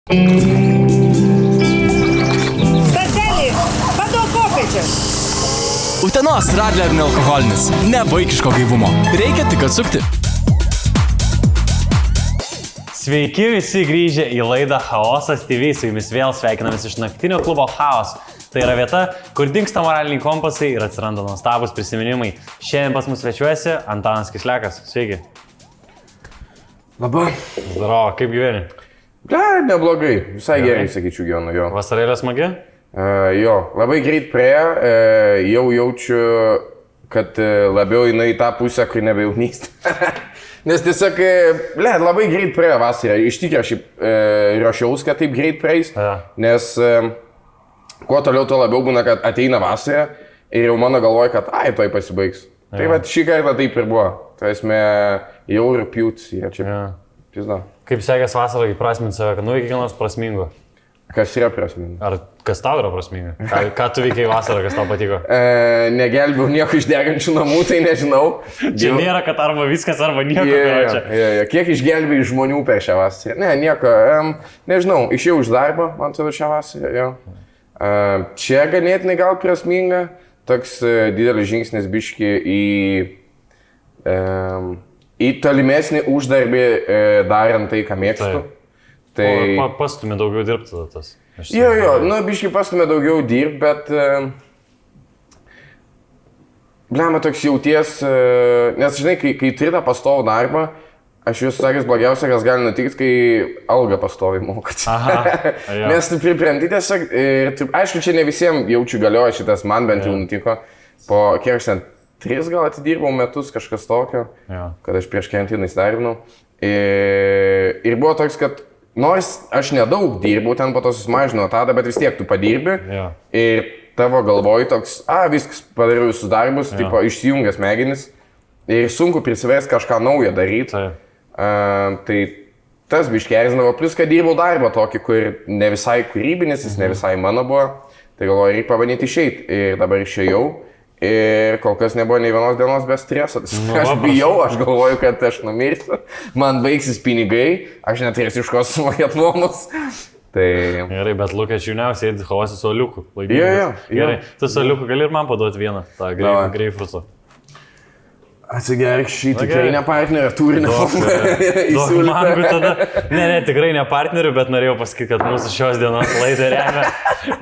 Statelį, paduok kopėčią. Utenos Radler nealkoholinis. Ne vaikiško gaivumo. Reikia tik atsukti. Sveiki visi grįžę į laidą Chaosas TV. Su jumis vėl sveikinamės iš naktinio klubo Chaos. Tai yra vieta, kur dingsta moraliniai kompasai ir atsiranda nuostabus prisiminimai. Šiandien pas mus svečiuojasi Antanas Kislekas. Sveiki. Labai. Zdaro, kaip gyveni? Neblogai. Visai gerai, sakyčiau, gyvenu jo. Vasarėlė smagi? Jo, labai greit praėjo. Jau jaučiu, kad labiau einu į tą pusę, kur nebejaunystė. Nes tiesiog, labai greit praėjo vasarą. Iš tikrųjų, aš ruošiaus, kad taip greit praeis. Nes kuo toliau, tuo labiau būna, kad ateina vasarą ir jau mano galvoja, kad toj pasibaigs. Tai va, šį kartą taip ir buvo. Tai esmė, jau rugpjūtis yra čia. Pizda. Kaip sekės vasarą įprasminti save, kad nuveikė ką nors prasmingo? Kas yra prasminga? Ar kas tau yra prasminga? Ką tu veikiai vasarą, kas tau patiko? Negelbėjau nieko iš degančių namų, tai nežinau. Čia nėra, kad arba viskas, arba nieko. Kiek išgelbėjai žmonių per šią vasarą? Ne, nieko. Nežinau, išėjau iš darbo, man atrodo, šią vasarą. Čia ganėtinai gal prasminga. Toks didelis žingsnis biški į tolimesnį uždarbį darant tai, ką mėgstu. Tai... Pastumė daugiau dirbti tada tas. Biški pastumė daugiau dirbti, bet... Blema toks jauties, nes žinai, kai turi tą pastovų darbą, aš jūs sakęs blogiausia, kas gali nutikti, kai algą pastoviai mokat. Nes tu pripranti tiesiog, aišku, čia ne visiems jaučiu galioja šitas, man bent jau nutiko, po kiek aš ten 3 gal atidirbau metus kažkas tokio, kad aš prieš karantiną įsidarbinau. Ir buvo toks, kad nors aš nedaug dirbau, ten po to susimažinau tada, bet vis tiek tu padirbi ir tavo galvoj toks, viskas padariau visus darbus, tipo išsijungęs smegenis ir sunku prisiversti kažką naują daryti. Tai tas biškį erzindavo, plus kad dirbau darbą tokį, kur ne visai kūrybinis, jis ne visai mano buvo, tai galvoju, reikia pabandyti išeiti ir dabar išėjau. Ir kol kas nebuvo nei vienos dienos be streso. Aš bijau, aš galvoju, kad aš numirsiu, man baigsis pinigai, aš neturėsiu iš ko sumokėti nuomus. Tai... Gerai, bet lūkesčių jauniausiai sėdi Chaose su Aliuku. Gerai, tu su Aliuku gali ir man paduoti vieną, tą greifrutą. Atsigerk šį tikrai ne partnerį, turinį įsiūlyti. Ne, tikrai ne partnerių, bet norėjau pasakyti, kad mūsų šios dienos laidą remia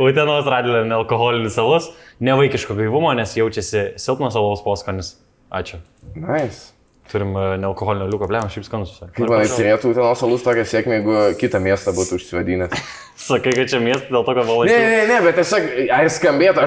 Utenos Radler nealkoholinis alus, nevaikiško gaivumo, nes jaučiasi silpnas alaus poskonis. Ačiū. Nice. Turim nealkoholinio liuko, blem, šiaip skanus. Kaip manai, turėtų Utenos alus tokią sėkmę, jeigu kitą miestą būtų užsivadinęs? Sakai, kad čia miestas dėl to, kad valančių. Ne, bet tiesiog, ar skambėtų,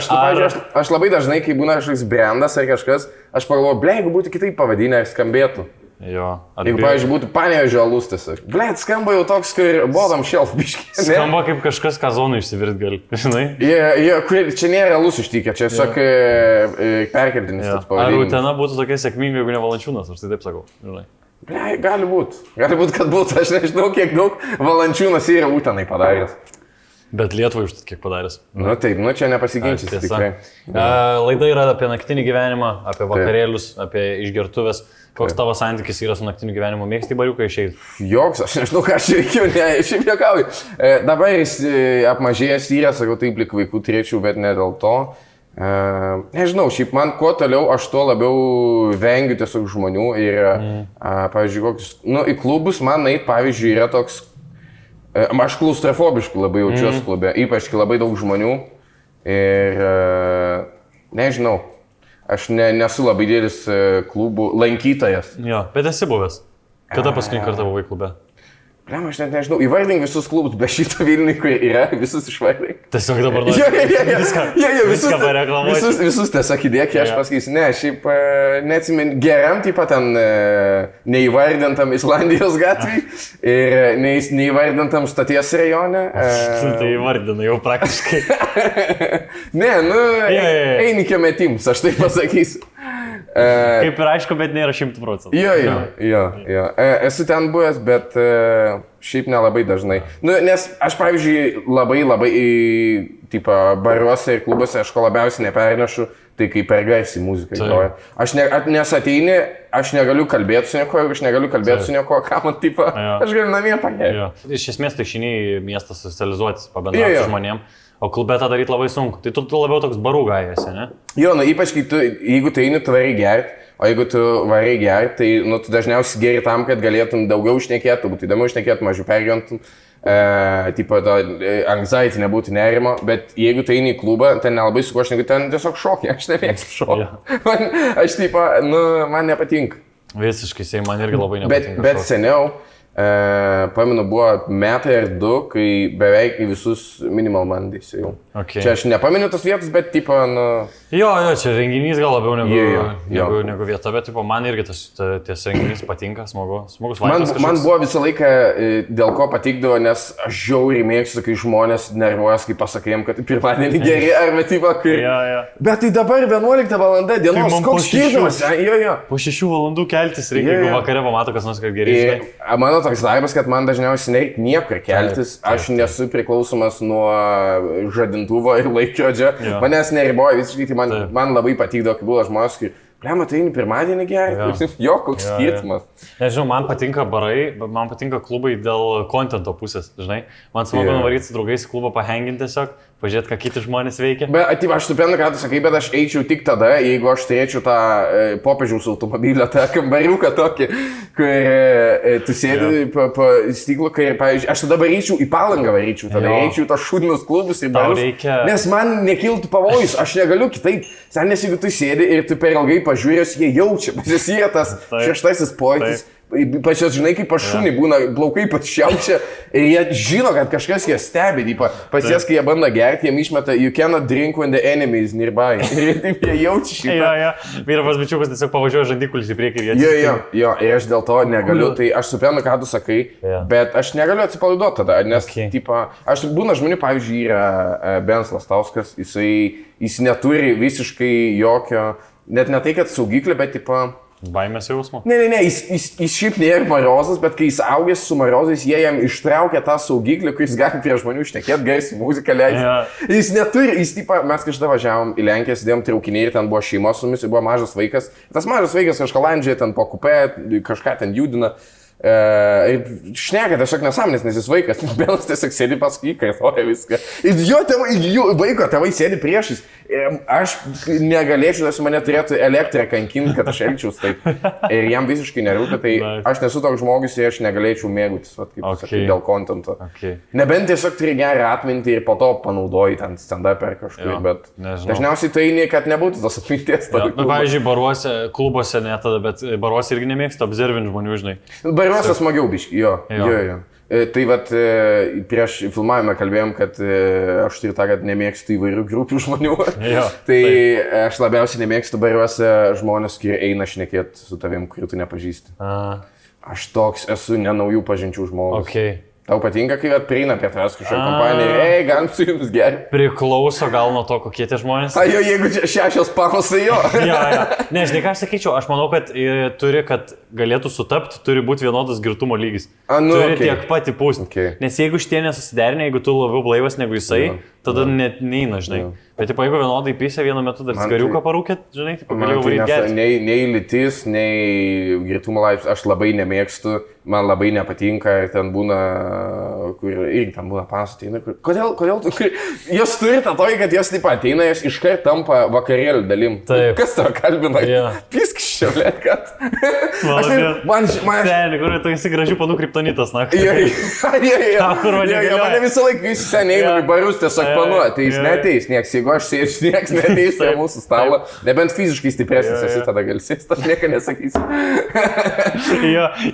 aš labai dažnai, kai būna kažkoks brandas ar kažkas, aš pagalvoju, jeigu būtų kitaip pavadinę, ar skambėtų. Jeigu, pavyzdžiui, būtų Panevėžio alus tiesiog. Skamba jau toks, kur bottom shelf biškį. Skamba kaip kažkas, ką zonų išsivirt gali, žinai? Čia nėra alus ištykę, čia tiesiog perkeltinis tas pavadinimas. Ar Utena būtų tokia sėkminga, jeigu ne Valančiūnas, aš tai taip sakau, žinai? Gali būt, kad būtų, aš nežinau, kiek daug Valančiūnas yra Utenai padaręs. Bet Lietuvai už tai kiek padaręs. Taip, čia nepasiginčys tikrai. Laida yra apie naktinį gyvenimą, apie vakarėlius, apie išgertuvės. Koks tavo santykis yra su naktiniu gyvenimu? Mėgsti bariuką išeiti? Joks, aš nežinau, ką aš veikiu, šiaip juokauju. Dabar jis apmažėjęs yra, sakau, taip lik vaikų turėčiau, bet ne dėl to. Nežinau, šiaip man kuo toliau, aš tuo labiau vengiu tiesiog žmonių ir, pavyzdžiui, kokius, į klubus man eit, pavyzdžiui, yra toks, aš klaustrofobiškai labai jaučiuosi klube, ypač kai labai daug žmonių ir, nežinau, aš nesu labai didelis klubų lankytojas. Jo, bet esi buvęs. Kada paskutinį kartą buvai klube? Aš net nežinau, įvardink visus klubus, be šito Vilniui, kurie yra, visus išvardink. Tiesiog dabar noriu viską pareklamuoti. Visus tiesiog įdėk, aš pasakysiu, ne, šiaip neatsimenu, geram, taip pat ten neįvardintam Islandijos gatvį ir neįvardintam Stoties rajone. Tai įvardina jau praktiškai. Ne, eini kiemetims, aš taip pasakysiu. Kaip ir aišku, bet nėra 100%. Jo. Esu ten buvęs, bet šiaip nelabai dažnai. Nu, nes aš, pavyzdžiui, labai tipo, baruose ir klubuose aš ko labiausiai nepernešu, tai kai per garsiai muziką groja. Nes ateini, aš negaliu kalbėti su nieko, jeigu aš negaliu kalbėti su nieko, ką man, tipo, aš galiu namie pagerti. Iš esmės tai išeini į miestą socializuotis, pabendrauti su žmonėm. O klube tą daryti labai sunku. Tai tu labiau toks barų gajasi, ne? Jo, nu ypač, kai jeigu tu eini, tu varai gerti, o jeigu tu varai gerti, tai nu, tu dažniausiai geri tam, kad galėtum daugiau šnekėti, būtų įdomiau šnekėti, mažiau pergyventum, tipo, anxiety nebūtų nerimo, bet jeigu tu eini į klubą, ten nelabai su kuo šnekėti, ten tiesiog šokį, aš nemėgstu šokį. Aš, tipo, nu, man nepatinka. Visiškai, man irgi labai nepatinka. Bet seniau, pamenu, buvo metai ar 2, kai beveik į visus Minimal Mondays jau. Okay. Čia aš nepamenu tas vietas, bet tipo, nu... Jo, čia renginys gal labiau negu vieta, bet tipo, man irgi tas renginys patinka, smagus vaizdas. Man buvo visą laiką, dėl ko patikdavo, nes aš žiauriai mėgstu, kai žmonės nervuojas, kai pasakėjom, kad pirmadienį geri, arba tipo, kai... Bet tai dabar 11 valanda dienos, tai koks skirtumas? Po 6 valandų keltis reikia, jeigu vakare pamato, kas nors kaip gerai. Mano toks darbas, kad man dažniausiai nereikia niekur keltis, aš nesu priklausomas nuo žadintuvo ir laikrodžio, manęs neriboja visiškai, tai man labai patikdavo, kai buvo žmonės, kai, blema, tai pirmadienį gerai, jo, koks skirtumas. Nežinau, man patinka barai, man patinka klubai dėl kontento pusės, žinai, man smagu nuvaryti su draugais į klubą pahenginti tiesiog, pažiūrėti, ką kiti žmonės veikia. Bet aš suprantu, ką tu sakai, bet aš eičiau tik tada, jeigu aš turėčiau tą popiežiaus automobilio, tą kambariuką tokį, kur tu sėdi po stiklu, kai, pavyzdžiui, aš tada varyčiau į Palangą varyčiau, tada eičiau tos šūdinus klubus ir barus, nes man nekiltų pavojus, aš negaliu kitaip, nes jeigu tu sėdi ir tu per ilgai pažiūrės, jie jaučia, pasisieja tas šeštasis pojūtis. Pas jas, žinai, kaip pas šunį būna, plaukai pašiaučia ir jie žino, kad kažkas jie stebi, pas jas, kai jie bando gerti, jie išmeta, you cannot drink when the enemy is nearby. Ir taip jie jaučia šitą. Vyra pas bičiukas tiesiog pavažiuoja žandikulis į priekį ir jie atsitikti. Jo, ir aš dėl to negaliu, tai aš suprantu, ką tu sakai, bet aš negaliu atsipalaiduoti tada, nes, aš būna žmonių, pavyzdžiui, yra Bens Lastauskas, jis neturi visiškai jokio, net ne tai, kad saugiklį, bet, baimės jausmo? Ne, jis šiaip nėra mariozas, bet kai jis augęs su mariozais, jie jam ištraukia tą saugiklį, kuris gali prie žmonių šnekėti, garsiai muziką leisti. Jis neturi, mes kažkada važiavom į Lenkiją, sėdėjom traukinį ir ten buvo šeima su mumis, ir buvo mažas vaikas. Tas mažas vaikas kažką landžia, ten po kupę, kažką ten judina. Ir šneka tiesiog nesąmonės, nes jis vaikas, Benas tiesiog sėdi paskui, kartoja viską. Ir jo vaiko tėvai sėdi priešais. Aš negalėčiau, nes mane turėtų elektrą kankinti, kad aš elgčiaus taip. Ir jam visiškai nerūpi, tai aš nesu toks žmogus ir aš negalėčiau mėgautis, sakai, dėl kontento. Nebent tiesiog turi gerą atmintį ir po to panaudoji ten stand-up ar kažkur, bet dažniausiai tai kad nebūtų tos atminties. Pavyzdžiui, baruose, klubuose ne tada, bet baruose irgi nemėgsta observint žmonių, žinai. Baruose smagiau biški, jo. Tai vat prieš filmavimą kalbėjom, kad aš turiu tą, kad nemėgstu įvairių grupių žmonių. Tai aš labiausiai nemėgstu baruose žmonės, kurie eina šnekėti su tavim, kurių tu nepažįsti. Aš toks esu nenaujų pažinčių žmogus. Tau patinka, kai prieina prie tavęs kažkokia kompanija ir galim su jumis geri. Priklauso gal nuo to, kokie tie žmonės. Jeigu 6 pamos, tai jo. Ne, žinai, ką aš sakyčiau, aš manau, kad kad galėtų sutapti, turi būti vienodas girtumo lygis. Turi tiek pat įpūsti. Nes jeigu šitie nesusiderinė, jeigu tu labiau blaivas negu jisai, tada net neina, žinai. Bet jeigu vienodai pysė vienu metu dar skariuką parūkėt, žinai, galėjau varyti gerti. Nei lytis, nei girtumo laipsnis aš labai nemėgstu, man labai nepatinka ir ten būna, kur irgi ten būna pasateina, kodėl tu, jos turi tą tokį, kad jos taip ateina, jos iškart tampa vakarėlių dalim. Kas tavo kalbina? Piskščia, blėt, kad. Seniai, kur tu esi gražių panų kriptonitas, na. Mane visą laiką visi seniai eina į barus tiesiog panų, ateis, neteis, nieks, jeigu aš sėdžiu, nieks neteis prie mūsų stalo, nebent fiziškai stipresnis esi, tada gali sėsti, aš nieko nesakysiu.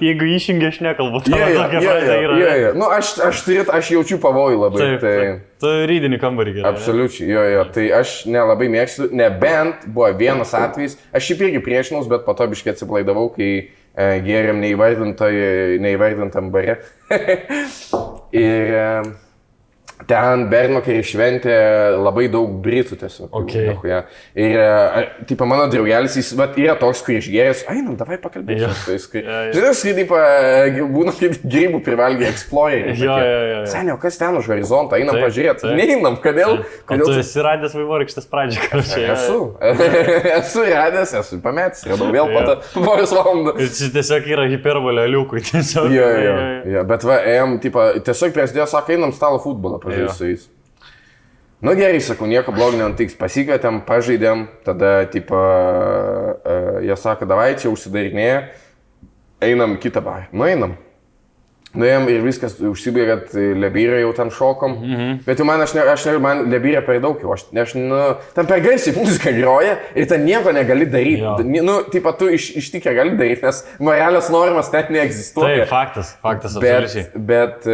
Jeigu išjungi, aš nekalbu, tavo tokia frazė yra. Nu, aš jaučiu pavojų labai. Tu rydinį kambarį gerai. Absoliučiai, tai aš nelabai mėgstu, nebent buvo vienas atvejis, aš šiaip irgi priešinaus, bet po to biškai atsiplaidavau, kai gėrėm neįvardintam bare. ten Bernvakarį šventė labai daug britų tiesiog. Okay. Ir, tipo, mano draugelis, jis yra toks, kur išgėręs, einam, davai pakalbėti. Žinai, būna grybų privalgė Explorer. Seniau, kas ten už horizontą, einam pažiūrėti. Neinam, kodėl? Tu esi radęs vaivorykštės pradžią. Esu radęs, esu pametęs, radau vėl poros valandų. Ir čia tiesiog yra hiperbolio liukui. Jo, bet va, ėjom, tiesiog prasidėjo, sako, einam stalo futbolą pažiūrėti su jais. Nu gerai, sakau, nieko blogo nenutiks, pasikvietėm, pažaidėm, tada, jie sako, davai, čia užsidarinėja, einam kitą barą. Nu, einam. Nuėjom ir viskas užsibaigė, kad Lebyrą jau ten šokom. Bet jau man Lebyrą per daug jau. Ten per garsiai muzika groja ir ten nieko negali daryti. Nu, taip pat tu iš tikrą gali daryti, nes moralės normas ten neegzistuoja. Tai faktas absoliučiai. Bet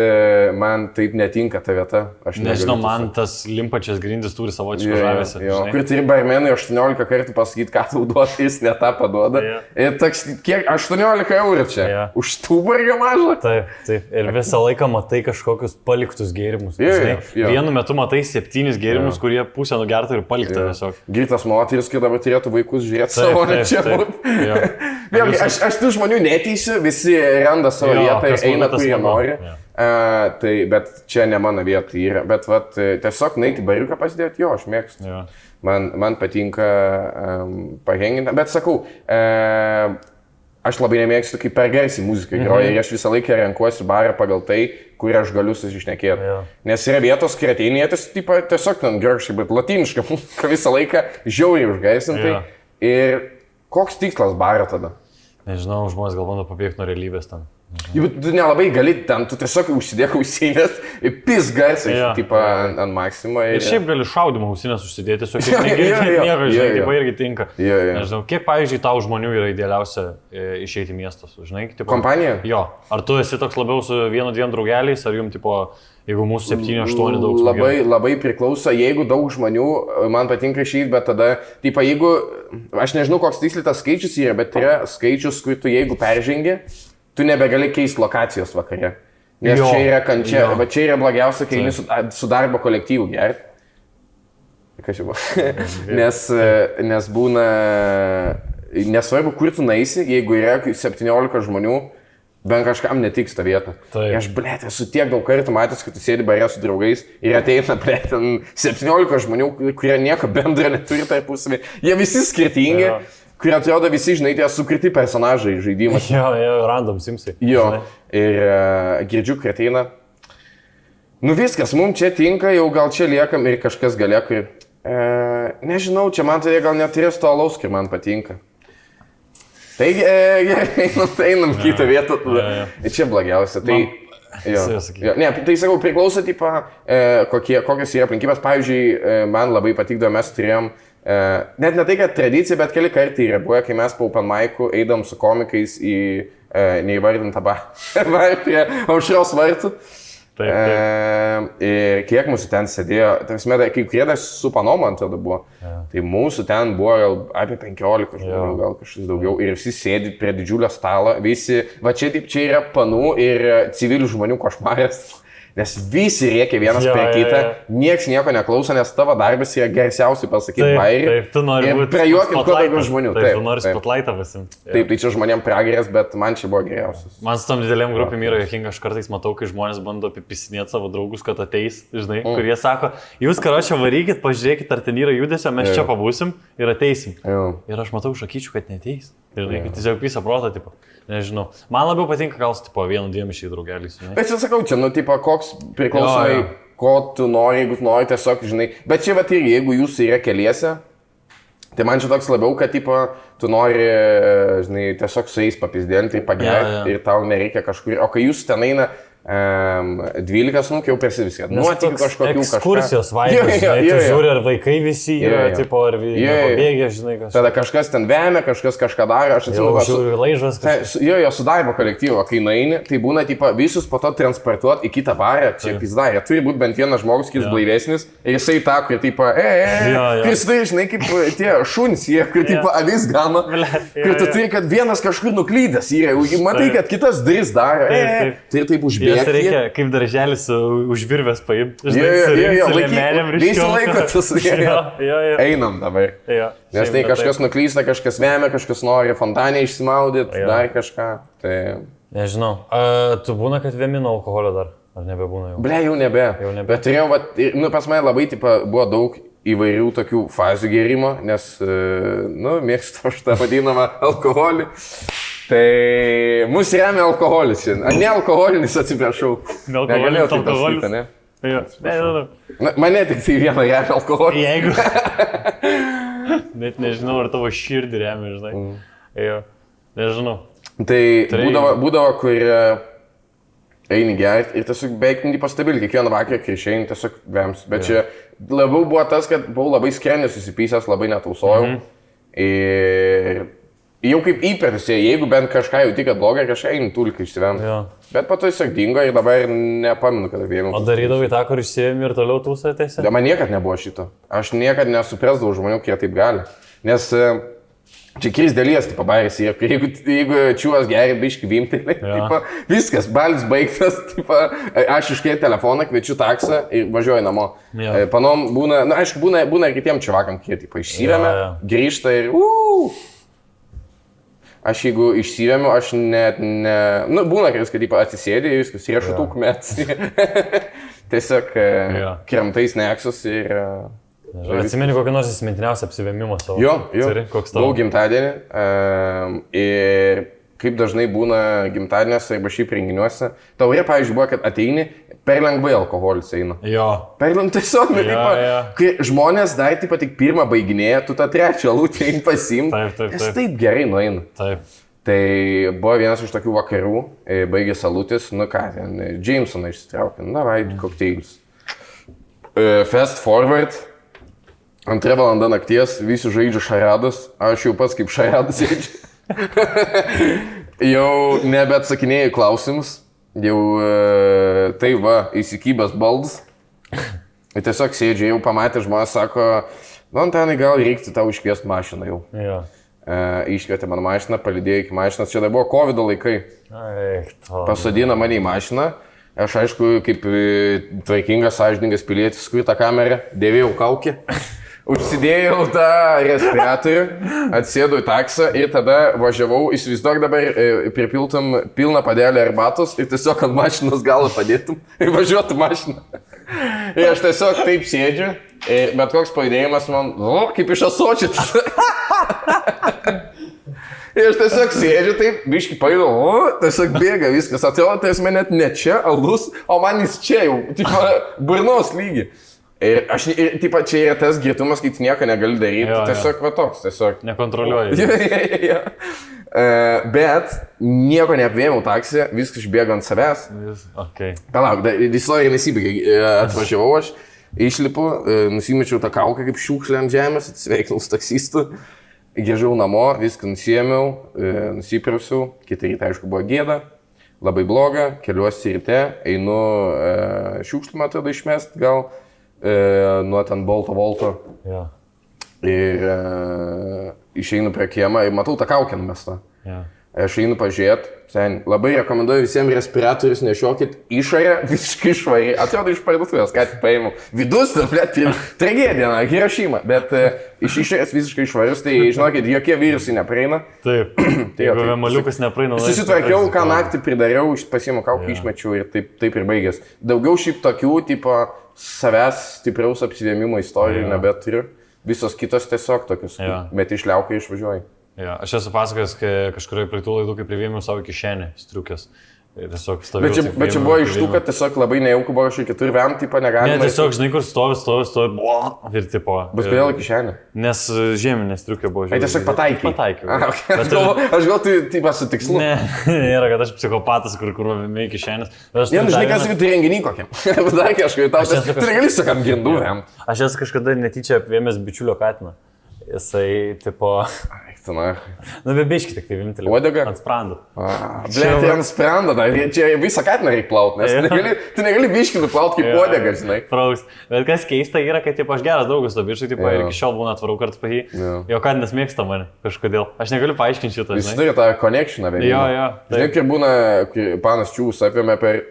man taip netinka ta vieta. Nežinau, man tas limpačias grindis turi savotišką žavesį. Kur turi barmenui 18 kartų pasakyti, ką tau duoti, jis ne tą paduoda. Ir toks, kiek 18 eurų čia. Už Stuburgą mažą. Taip. Ir visą laiką matai kažkokius paliktus gėrimus. Vienu metu matai 7 gėrimus, kurie pusę nugerta ir palikta tiesiog. Girtas moteris, kai dabar turėtų vaikus žiūrėti savo, ne čia būtų. Vėlgi, aš tų žmonių neteisiu, visi randa savo vietą ir eina, kur jie nori. Bet čia ne mano vieta yra. Bet tiesiog naiti bariuką pasidėti, jo, aš mėgstu. Man patinka pahenginti. Bet sakau, aš labai nemėgstu, kai per garsiai muzika groja ir aš visą laiką renkuosi barą pagal tai, kur aš galiu susišnekėti. Nes yra vietos, kur ateinėtis, tiesiog ten garsiai, bet latiniška muzika visą laiką žiauriai užgaisintai. Ir koks tikslas baro tada? Nežinau, žmonės gal bando pabėgti nuo realybės ten. Tu nelabai gali ten, tu tiesiog užsidėk ausinės ir pis garsiai, ant maksimą. Ir šiaip gali šaudimo ausinės užsidėti, tiesiog nieko, žinai, irgi tinka. Nežinau, kiek, pavyzdžiui, tau žmonių yra idealiausia išeiti į miestus, žinai? Kompanija? Jo. Ar tu esi toks labiau su 1-2 draugeliais, ar jums, jeigu mūsų 7-8 daug smagiau? Labai priklauso, jeigu daug žmonių, man patinka išeiti, bet tada, jeigu, aš nežinau, koks tiksliai tas skaičius yra, bet yra skaičius, kur tu jeigu peržengi, tu nebegali keisti lokacijos vakare. Nes čia yra kančia, va čia yra blogiausia, kai eini su darbo kolektyvu gerti. Kas čia buvo? Nes būna, nesvarbu, kur tu naisi, jeigu yra 17 žmonių, bent kažkam netiks tą vietą. Aš, esu tiek daug kartų matęs, kad tu sėdi bare su draugais ir ateina, 17 žmonių, kurie nieko bendro neturi tarpusavį. Jie visi skirtingi. Kur atrodo visi, žinai, tie sukriti personažai žaidimas. Jo, random simsai. Jo, ir girdžiu, kad ateina. Nu viskas, mums čia tinka, jau gal čia liekam ir kažkas galėtų. Nežinau, čia man tai gal neturės to alaus, kur man patinka. Taigi, einam kitą vietą tada. Ir čia blogiausia. Tai sakau, priklauso, kokios yra aplinkybės. Pavyzdžiui, man labai patikdavo, mes turėjom net ne tai, kad tradicija, bet keli kartai yra buvę, kai mes po open mic'ų eidom su komikais į neįvardintą barą prie Aušros vartų. Ir kiek mūsų ten sėdėjo, kai kurie dar su panom tada buvo, tai mūsų ten buvo gal apie 15 žmonių, gal kažkas daugiau, ir visi sėdi prie didžiulio stalo, visi, va čia yra panų ir civilių žmonių košmaras. Nes visi rėkia vienas prie kitą, nieks nieko neklauso, nes tavo darbas yra garsiausiai pasakyti bairį. Taip, tu nori būti prajuokint kuo daugiau žmonių. Taip, tu nori spotlightą pasimti. Taip, tai čia žmonėm prageras, bet man čia buvo geriausias. Man su tom didelėm grupėm yra juokinga, aš kartais matau, kai žmonės bando apipisinėti savo draugus, kad ateis, žinai, kurie sako, jūs karočią varykit, pažiūrėkit, ar ten yra judesio, mes čia pabūsim ir ateisim. Ir aš matau šakyčių, kad neteis. Ir tiesiog visą protą, nežinau. Man labiau patinka gal su 1-2 iš į draugelį. Bet čia sakau, čia, koks priklausomai, ko tu nori, jeigu tu nori tiesiog, žinai. Bet čia vat ir jeigu jūs yra keliese, tai man čia toks labiau, kad, tu nori, žinai, tiesiog su jais papizdėlinti ir pagerti ir tau nereikia kažkur. O kai jūs ten eina 12, jau persi viską. Nuotik kažkokių ekskursijos vaidus, žinai, tu žiūri, ar vaikai visi yra, ar pabėgė, žinai, kažkas. Tada kažkas ten vemia, kažkas kažką daro, aš atsimenu, žiūri laižas. Su darbo kolektyvu, kai nueini, tai būna, visus po to transportuoti į kitą barą, čia pizdarė. Turi būti bent vienas žmogus, kuris blaivesnis, ir jisai tą, kur, kuris turi, žinai, kaip tie šunys, kur, avis gano, kur tu turi, kad vienas kažkur nuklydęs yra, matai, kad kitas duris daro, tai taip užbėga. Jas reikia kaip darželis užvirvės paimti. Visi laikotis. Einam dabar. Nes tai kažkas nuklysta, kažkas vemia, kažkas nori fontanį išsimaudyti, dar kažką. Tai... Nežinau. Tu būna, kad vėmino alkoholio dar? Ar nebebūna jau? Ble, jau nebe. Bet turėjau, pas mane labai buvo daug įvairių tokių fazių gerimo, nes, mėgstu aš tą vadinamą alkoholį. Tai mus remia alkoholis. Ne alkoholinis, atsiprašau. Negalėjau taip pasakyti, ne? Mane tik tai vieną remia alkoholį. Jeigu. Net nežinau, ar tavo širdį remia, žinai. Nežinau. Tai būdavo, kur eini gerti ir tiesiog beveik nepastebili, kiekvieną vakarą, kai išeini, tiesiog vems. Bet čia labiau buvo tas, kad buvau labai skrenės susipysęs, labai netausojau. Ir jau kaip įpratis, jeigu bent kažką jauti, kad blogai, kažką eini tulkai išsivemti. Bet po to tiesiog dingo ir dabar nepaminu, kad vėmiau. O darydavai tą, kur išsivėmi ir toliau tūsatėsi? Man niekad nebuvo šito. Aš niekad nesuprasdavau žmonių, kiek taip gali. Nes čia kiris dalies, tai pabairės ir jeigu čiūvas geri, biški vimti, viskas, balis baigtas, aš iškėju telefoną, kviečiu taksą ir važiuoju namo. Panom būna, aišku, būna ir kitiem čivakam, kurie išsivėmė, grįžta ir Aš jeigu išsivėmiu, aš net būna, kad atsisėdė, viskas, riešutuk met. Tiesiog kremtais neksus ir... Atsimeni kokį nors įsimintiniausią apsivėmimą savo? Jo, buvau gimtadienį ir kaip dažnai būna gimtadieniuose arba šiaip renginiuose. Taurė, pavyzdžiui, buvo, kad ateini, per lengvai alkoholis eina. Jo. Per lengvai tiesiog, kai žmonės dar tik pirmą baiginėja, tu tą trečią alutę eini pasiimti. Jis taip gerai nueina. Taip. Tai buvo vienas iš tokių vakarų, baigęs alutis, Jamesoną išsitraukė, vai, kokteilis. Fast forward. 2 valanda nakties, visi žaidžia šaradus, aš jau pats kaip šaradas sėdžiu. Jau nebeatsakinėjau klausimus, jau įsikybęs baldas. Ir tiesiog sėdžiu, jau pamatė žmonės, sako, Antanai, gal reiktų tau iškviesti mašiną jau. Iškvietė man mašiną, palydėjo iki mašinas, čia dar buvo COVID laikai. Pasodino mane į mašiną. Aš aišku, kaip tvarkingas, sąžiningas pilietis, kurį tą kamerą, dėvėjau kaukę. Užsidėjau tą respiratorių, atsėdau į taksą ir tada važiavau, įsivaizduok dabar, pripiltum pilną padelį arbatos ir tiesiog ant mašinos galą padėtum ir važiuotum mašiną. Ir aš tiesiog taip sėdžiu ir bet koks pajudėjimas man, kaip iš asočit. Ir aš tiesiog sėdžiu taip, biški pajudu, tiesiog bėga viskas, atrodo, tai esmė net ne čia, alus, o man jis čia jau, burnos lygi. Ir čia yra tas girtumas, kai tu nieko negali daryti, tiesiog toks, tiesiog. Nekontroliuoji. Bet nieko neapvėmiau taksį, viskas išbėgo ant savęs. Palauk, istorija nesibėgė, atvažiavau aš, išlipu, nusimečiau tą kaukę kaip šiukšlę ant žemės, atsveikinau su taksistu, grįžau namo, viską nusiėmiau, nusiprausiau, kitą rytą aišku buvo gėda, labai bloga, keliuosi ryte, einu šiukšlių, man atrodo, išmest gal. Nuo ten volto. Ir išeinu prie kiemą ir matau tą kaukę numestą. Aš einu pažiūrėti, labai rekomenduoju visiems respiratorius nešiokit išorę, visiškai švariai. Atrodo iš parduotuvės, ką tik paėmiau. Vidus, tragedija, Hirošima, bet iš išorės visiškai švarius, tai žinokit, jokie virusai nepraeina. Taip, jeigu vėmaliukas nepraeina. Susitvarkiau, ką naktį pridariau, pasiėmiau kaukę, išmečiau ir taip ir baigės. Daugiau šiaip tokių, tipo, savęs stipriaus apsivėmimo istorijų nebeturiu. Visos kitos tiesiog tokius, bet išliaukai išvažiuoju. Aš esu pasakojęs, kai kažkurioje praeitų laidų, kai privėmiau savo kišenę, striukės. Tiesiog bet čia buvo iš tų, kad tiesiog labai nejauku buvo, aš kitur vėm, tipo negalima. Ne, tiesiog, žinai, kur stovi, ir tipo. Bet kodėl kišenė? Nes žieminė striukė buvo žiūrėjau. Tiesiog pataikiau. Aš gal tu, tipo, su tikslu. Ne, nėra, kad aš psichopatas, kur vėmiai kišenės. Žinai, kas tu renginį kokiam. Dar kažkai tau, tu negali su kam grindų vėm. Aš esu kažkada netyčia apvėmęs bičiulio katiną. Jisai, tipo... be biški tik tai vimtelį. Uodega? Ant sprando. Tai ant sprando, čia visą katiną reikia plauti, nes tu negali biški nuplauti kaip uodega, žinai. Prauks. Bet kas keista yra, kad aš geras draugas to biškai, ir iki šiol būna atvarau kartais pahį. Jo katinas mėgsta mane kažkodėl. Aš negaliu paaiškinti šitą. Jis turi tą connectioną vėliau. Jo. Žinai, kaip būna, kai panas čiūvus apėmė per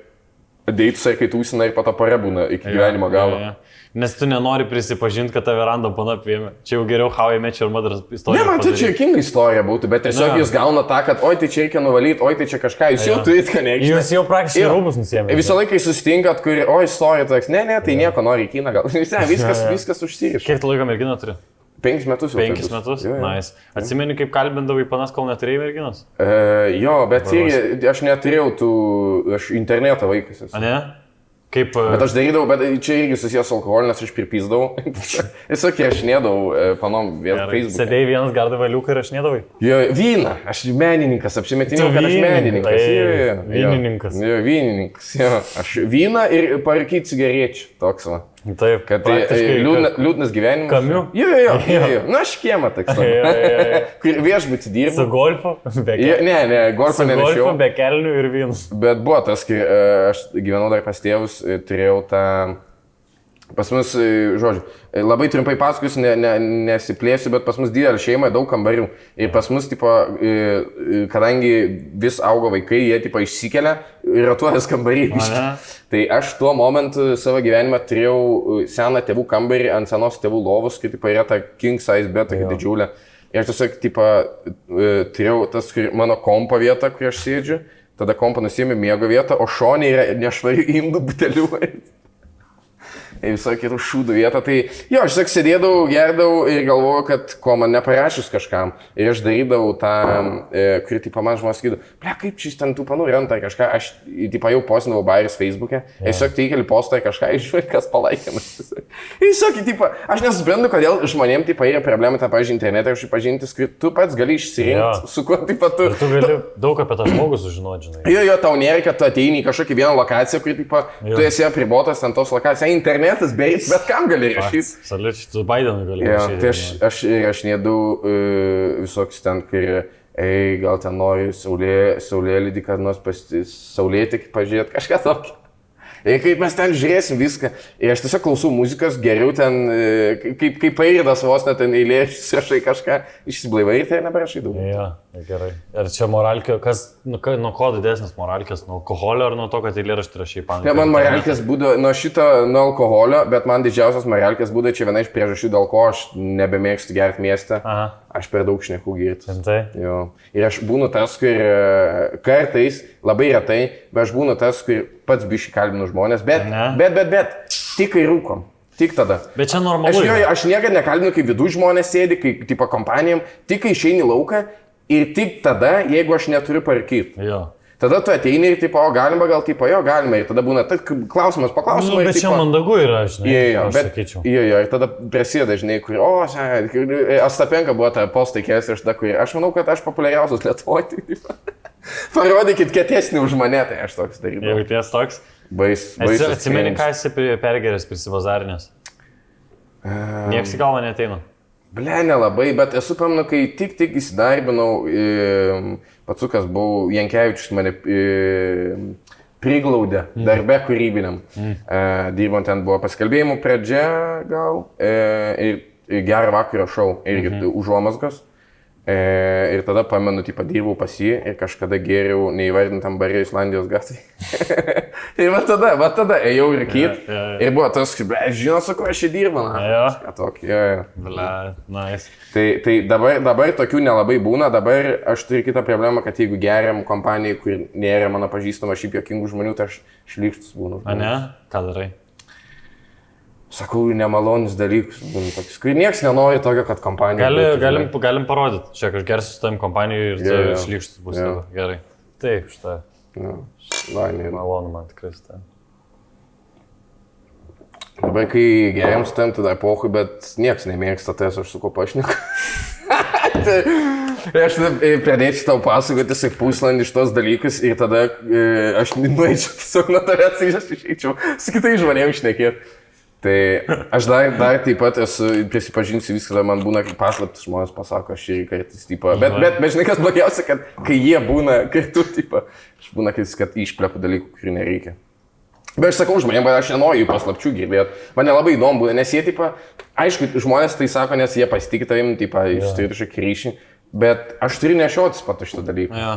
Deitus ar kai tūsina ir pato pare būna iki gyvenimo galo. Nes tu nenori prisipažinti, kad tave random pana apėmė. Čia jau geriau How I Met Your Mother istorija. Ne, man tai čia jokinga istorija būtų, bet tiesiog jūs gauna tą, kad oi tai čia reikia nuvalyti, oi tai čia kažką, jūs jau turite ką nežinoti. Jūs jau praktiškai rūbus nusėmėte. Visą laiką susitinkat, kur, oi istorija toks, ne, tai nieko nori į kiną gal. Viskas užsiriša. Kiek laiko merginą turi? 5 metus jau. 5 metus? Nice. Atsimeni, kaip kalbindavai panas, kol neturėjai merginos? Jo, bet aš neturėjau aš interneto vaikas esu. A ne? Kaip... Bet aš darydavau, bet čia irgi susijęs su alkoholiu, nes aš pripizdavau. Tiesiog rašinėdavau panom Facebook'e. Sėdėjai vienas gardavai valiuką ir rašinėdavai? Jo, vyną. Aš menininkas, apsimetinėjau, kad aš menininkas. Vynininkas. Jo, vynininkas. Aš vyną ir parūkyti cigarečių. Toks va. Taip, kad liūdnas gyvenimas. Kamiu? Jo. Na, aš kiemą toks. Kur viešbutį dirbu. Su golfu? Ne, golfą nenešiau. Su golfu, be kelnių ir vynų. Bet buvo tas, kai aš gyvenau dar pas tėvus, turėjau tą... Pas mus, žodžiu, labai trumpai pasakosiu, nesiplėsiu, bet pas mus didelė šeima, daug kambarių. Ir pas mus, tipo, kadangi vis augo vaikai, jie, tipo, išsikelia ir ratuojas kambarį. Tai aš tuo momentu savo gyvenime turėjau seną tėvų kambarį ant senos tėvų lovos, kai, tipo, yra ta king size bed, tokia didžiulė. Ir aš tiesiog, tipo, turėjau tas mano kompo vietą, kur aš sėdžiu, tada kompą nusiėmė miego vietą, o šonė yra nešvarių indų butelių. Visokį šūdų vietą, tai jo, aš tiesiog sėdėdavau, gerdavau ir galvojau, kad ko man neparašius kažkam. Ir aš darydavau tą, kurį tipo man žmonės sakydavo, ble, kaip šis ten tų panų renta ar kažką, aš tipo jau postinavau bairis Facebook'e, tiesiog teikėlį postą ar kažką, išžiūrėjau, kas palaikinas. Ir tiesiog, tipo, aš nesuprantu, kodėl žmonėm, tipo, yra problema tą, pažiūrėjau, internetą, aš pažintis, kur tu pats gali išsirinkti, su kuo, tipo, tu... Ir tu gali daug apie tą žmogų sužinoti, žinai. Jo, tau nėra, kad tu ateini į kažkokią vieną lokaciją, kur, tipo, tu esi apribotas ant tos lokacijos, internetas, bet kam gali rašyti. Absoliučiai, tu Bidenui gali rašyti. Tai aš rašinėdavau visokius ten, kur, gal ten nori saulėlydį, kad nors saulėtekį pažiūrėti, kažką tokio. Ir kaip mes ten žiūrėsim viską. Ir aš tiesiog klausau muzikos, geriau ten, kaip pairidas vos net ten eilėčius, rašai kažką, išsiblaivai ir tai neberašai daug. Jo, gerai. Ir čia moralkė, nuo ko didesnis moralkės, nuo alkoholio ar nuo to, kad eilėraštį rašai pankai? Ne, man moralkės būdavo, nuo alkoholio, bet man didžiausias moralkės būdavo čia viena iš priežasčių, dėl ko aš nebemėgstu gerti mieste. Aha. Aš per daug šneku girti. Jo. Ir aš būnu tas, kur kartais, labai retai, bet aš būnu tas, kur pats biškai kalbinu žmonės, bet, tik kai rūkom. Tik tada. Bet čia normalu. Aš niekada nekalbinu, kai vidų žmonės sėdi, kai tipo kompanijom, tik kai išeini lauką ir tik tada, jeigu aš neturiu parkyti. Jo. Tada tu ateini ir tipo, o galima, gal tipo, jo, galima. Ir tada būna, klausimas, paklausimas. Bet čia mandagu yra, žinai. Jo, ir tada prasideda, žinai, kur, Astapenka buvo ta postai kėlės ir šitą, kur, aš manau, kad aš populiariausias Lietuvoje. Parodykit kietesnį už mane, tai aš toks darydavau. Jau ties toks? Baisus. Atsimeni, ką esi pergeręs prisivazarinės? Niekas į galvą neateina. Ble, nelabai, bet esu pamenu, kai tik įsidarbinau, patsukas buvau, Jankevičius mane priglaudė darbe kūrybiniam. Dirbant ten buvo paskelbėjimų pradžia gal ir gerą vakarą šou irgi užuomazgos. Ir tada pamenu, dirbau pas jį ir kažkada geriau neįvardintam barė Islandijos gatvėje. Ir va tada ėjau rūkyt. Ir buvo tas, žinau, su kuo aš čia dirbu. Nice. Tai dabar tokių nelabai būna. Dabar aš turiu kitą problemą, kad jeigu geriam kompanijai, kur nėra mano pažįstama šiaip jokingų žmonių, tai aš šlykštus būnu. A ne? Ką darai? Sakau, nemalonius dalykus, kai nieks nenori tokio, kad kompanija... Galim parodyti. Čia aš gersiu su tavim kompanijai ir tu šlykštus bus. Gerai. Taip, šitą. Malonu man tikrai su tavim. Dabar, kai geriam su tavim, tada pohui, bet nieks nemėgsta tai, aš su ko pašneku. Aš pradėčiau tau pasakoti tiesiog pusvalandį iš tos dalykus ir tada aš nueičiau tiesiog nuo tavęs ir aš išeičiau su kitais žmonėms šnekėti. Tai aš dar taip pat esu, prisipažinsiu viską, man būna kaip paslaptis, žmonės pasako, aš irgi kartais, bet žinai, kas blogiausia, kad kai jie būna kartu, aš būna, kad išplepu dalykų, kurių nereikia. Bet aš sakau žmonėm, bet aš nenoriu jų paslapčių girdėti, man nelabai įdomu būna, nes jie, aišku, žmonės tai sako, nes jie pasitikė tavim, jūs turite kažkokį ryšį, bet aš turiu nešiotis pat šitą dalyką.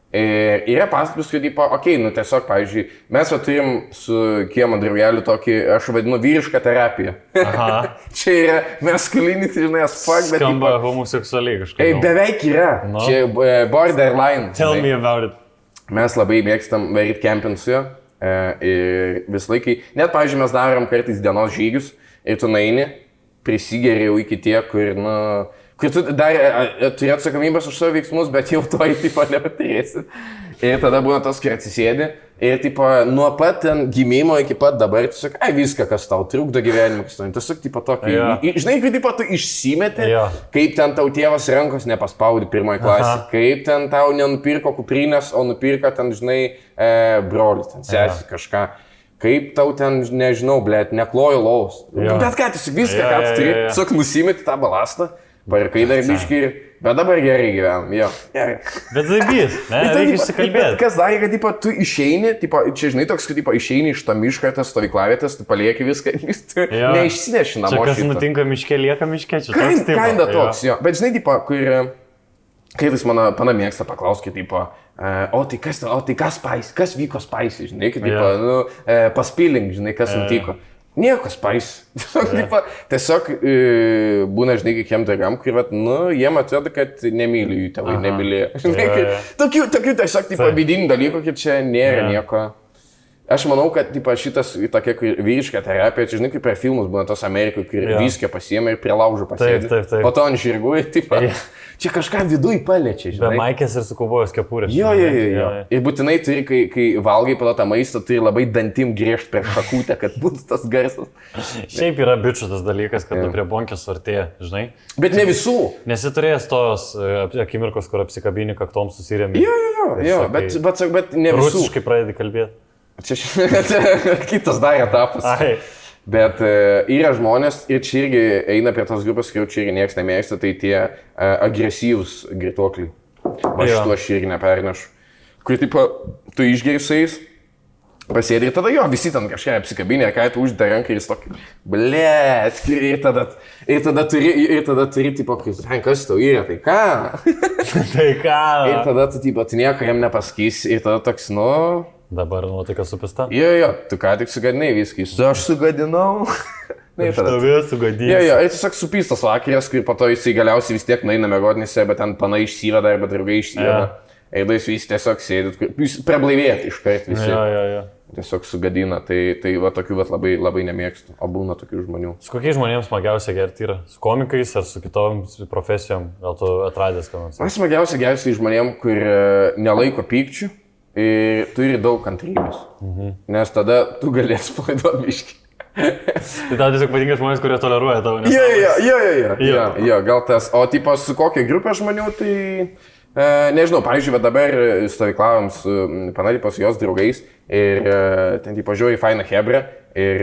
Ir yra pastatus, kad, tipo, nu tiesiog, pavyzdžiui, mes turim su kiemo draugeliu tokį, aš vadinu, vyrišką terapiją. Aha. Čia yra masculinity, žinai, asfalt, bet... Skamba homoseksualiai kažkaip. Beveik yra. No. Čia borderline. Tell me about it. Mes labai mėgstam varyti kempinti su juo. Ir vis laikai, net, pavyzdžiui, mes darom kartais dienos žygius ir tu naini, prisigeri jau iki tie, kur, kur tu dar turi atsakomybės už savo veiksmus, bet jau to tipo nepaturėsi. Ir tada būna tas, kur atsisėdi ir tipo, nuo pat ten gimimo iki pat dabar, tu sakai, viską, kas tau trukdo gyvenimą, kas tau. Tu sakai, tipo, tokį, žinai, kaip tipo, tu išsimeti, kaip ten tau tėvas rankos nepaspaudi pirmoji klasė, kaip ten tau nenupirko kuprinės, o nupirko ten, žinai, brolis, ten sesi kažką. Kaip tau ten, nežinau, blėt, neklojo laus. Bet ką, tu viską, ką tu turi, tiesiog nusimeti tą balastą. Barkai dar biški, bet dabar gerai gyvenam, jo. Gerai. Bet zaibys, ne, reikia išsikalbėti. Kas darė, kad tipo, tu išeini, tipo, čia žinai toks, kad tipo, išeini iš to miško, tas stovyklavietės, tu palieki viską, tu neišsineši namo. Čia kas nutinka miške, lieka miške, čia toks tipo. Kinda toks, jo. Bet žinai, tipo, kur, kai vis pana mėgsta paklausti, tipo, o tai kas vyko spaisį, žinai, kad tipo, paspilink, žinai, kas nutiko. Nieko spaisį. Tiesiog būna, žinai, kiekviem draugam, kur, jiem atrodo, kad nemyli jų tėvai, nemylėjo. Tokių tiesiog vidinių dalykų, kad čia nėra nieko. Aš manau, kad šitas tokia vyriška terapija, čia žinai, kaip per filmus būna tos Amerikoje, kur viską pasiėmė ir prie laužo pasėdė. Po to ant žirgų, čia kažką viduj paliečia, žinai. Be maikės ir su kaubojos kepurės. Jo. Ir būtinai turi, kai valgai po to tą maistą, turi labai dantim griežti per šakutę, kad būtų tas garsas. Šiaip yra bičių tas dalykas, kad prie bonkės suartėja, žinai. Bet ne visų. Nesi turėjęs tos akimirkos, kur apsikabini kaktom susirėmė. Jo, bet ne visų. Rusiškai pradedi kalbėti. Čia kitas dar etapas. Bet yra žmonės ir čia irgi eina prie tos grupės, kurių čia irgi niekas nemėgsta, tai tie agresyvūs girtuokliai. Va šituo aš irgi nepernešu. Kur tipo, tu išgeri su jais, pasėdi ir tada visi ten kažką apsikabinė, ką tu uždė ranką ir jis tokį, blėt, ir tada turi, tipo, kas tau yra, tai ką? Tai ką? Ir tada tu, tipo, tu nieko jam nepasakysi ir tada toks, Dabar nuotaika supista? Jo, tu ką tik sugadinai viską. Aš sugadinau. Aš tave sugadinau. Jo, ir tiesiog supistas vakarės, kur po to jisai galiausiai vis tiek nueina miegodinėse, bet ten pana išsiveda arba draugai išsiveda. Ir jūs visi tiesiog sėdit, jūs prablaivėt iškart visi. Jo. Tiesiog sugadina, tai va tokių labai nemėgstu, o būna tokių žmonių. Su kokiais žmonėms smagiausia gerti yra? Su komikais ar su kitom profesijom? Gal tu atradęs ką nors? Man smagiausia gerti žmonėm, kur nelaiko pykčių. Ir turi daug kantrybės, nes tada tu galėsi palaiduoti biškį. Tai tau tiesiog patinka žmonės, kurie toleruoja tavo nesąmonę. Jo, gal tas, o tipo su kokia grupė žmonių, tai nežinau, pavyzdžiui, dabar stovyklavom su Panalipos jos draugais ir ten tipo žiūri fainą hebrą ir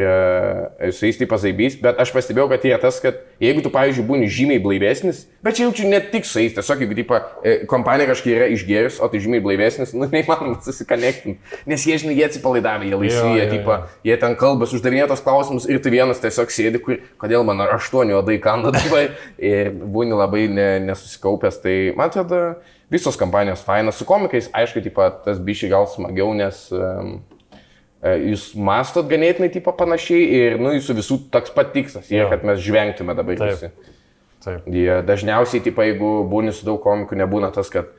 su jais taip pazaibys, bet aš pastebėjau, kad yra tas, kad jeigu tu, pavyzdžiui, būni žymiai blaivesnis, bet čia jaučiu ne tik su jais, tiesiog jeigu tipo, kompanija kažkiek yra išgėrus, o tai žymiai blaivesnis, neįmanoma susikonektinti, nes jie, žinai, jie atsipalaidavę, jie laisvi, jie ten kalbas, uždavinėja tos klausimus ir tu vienas tiesiog sėdi, kodėl man 8 odai kanda dabar ir būni labai nesusikaupęs, tai man atrodo visos kompanijos fainas, su komikais, aišku, tipo, tas bišį gal smagiau, nes jūs mastot ganėtinai tipo panašiai ir jūsų visų toks pat tikslas yra, kad mes žvengtume dabar visi. Taip. Dažniausiai, tipo, jeigu būni su daug komikų, nebūna tas, kad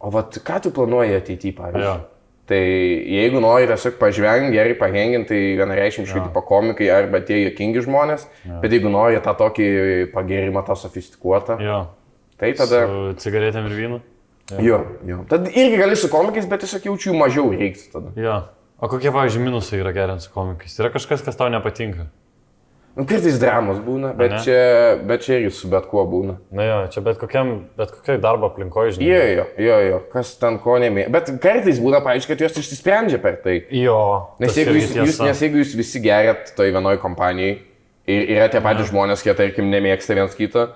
ką tu planuoji ateityje, pavyzdžiui. Tai jeigu nori tiesiog pažvengti, gerai pahenginti, tai vienareikšmiškai tipo komikai arba tie juokingi žmonės, bet jeigu nori tą tokį pagerimą, tą sofistikuotą, tai tada... Su cigaretėm ir vynu? Jo. Tad irgi gali su komikais, bet tiesiog jaučiu mažiau reiks tada. Jo. O kokie, pavyzdžiui, minusai yra geriant su komikais? Yra kažkas, kas tau nepatinka? Kartais dramos būna, bet čia irgi su bet kuo būna. Na jo, čia bet kokiai darbo aplinkoje, žinai. Jo, kas ten ko nemėg. Bet kartais būna, pavyzdžiui, kad jos išsisprendžia per tai. Jo. Nes jeigu jūs visi geriat toj vienoj kompanijai ir yra tie patys žmonės, kurie, tarkim, nemėgsta viens kito,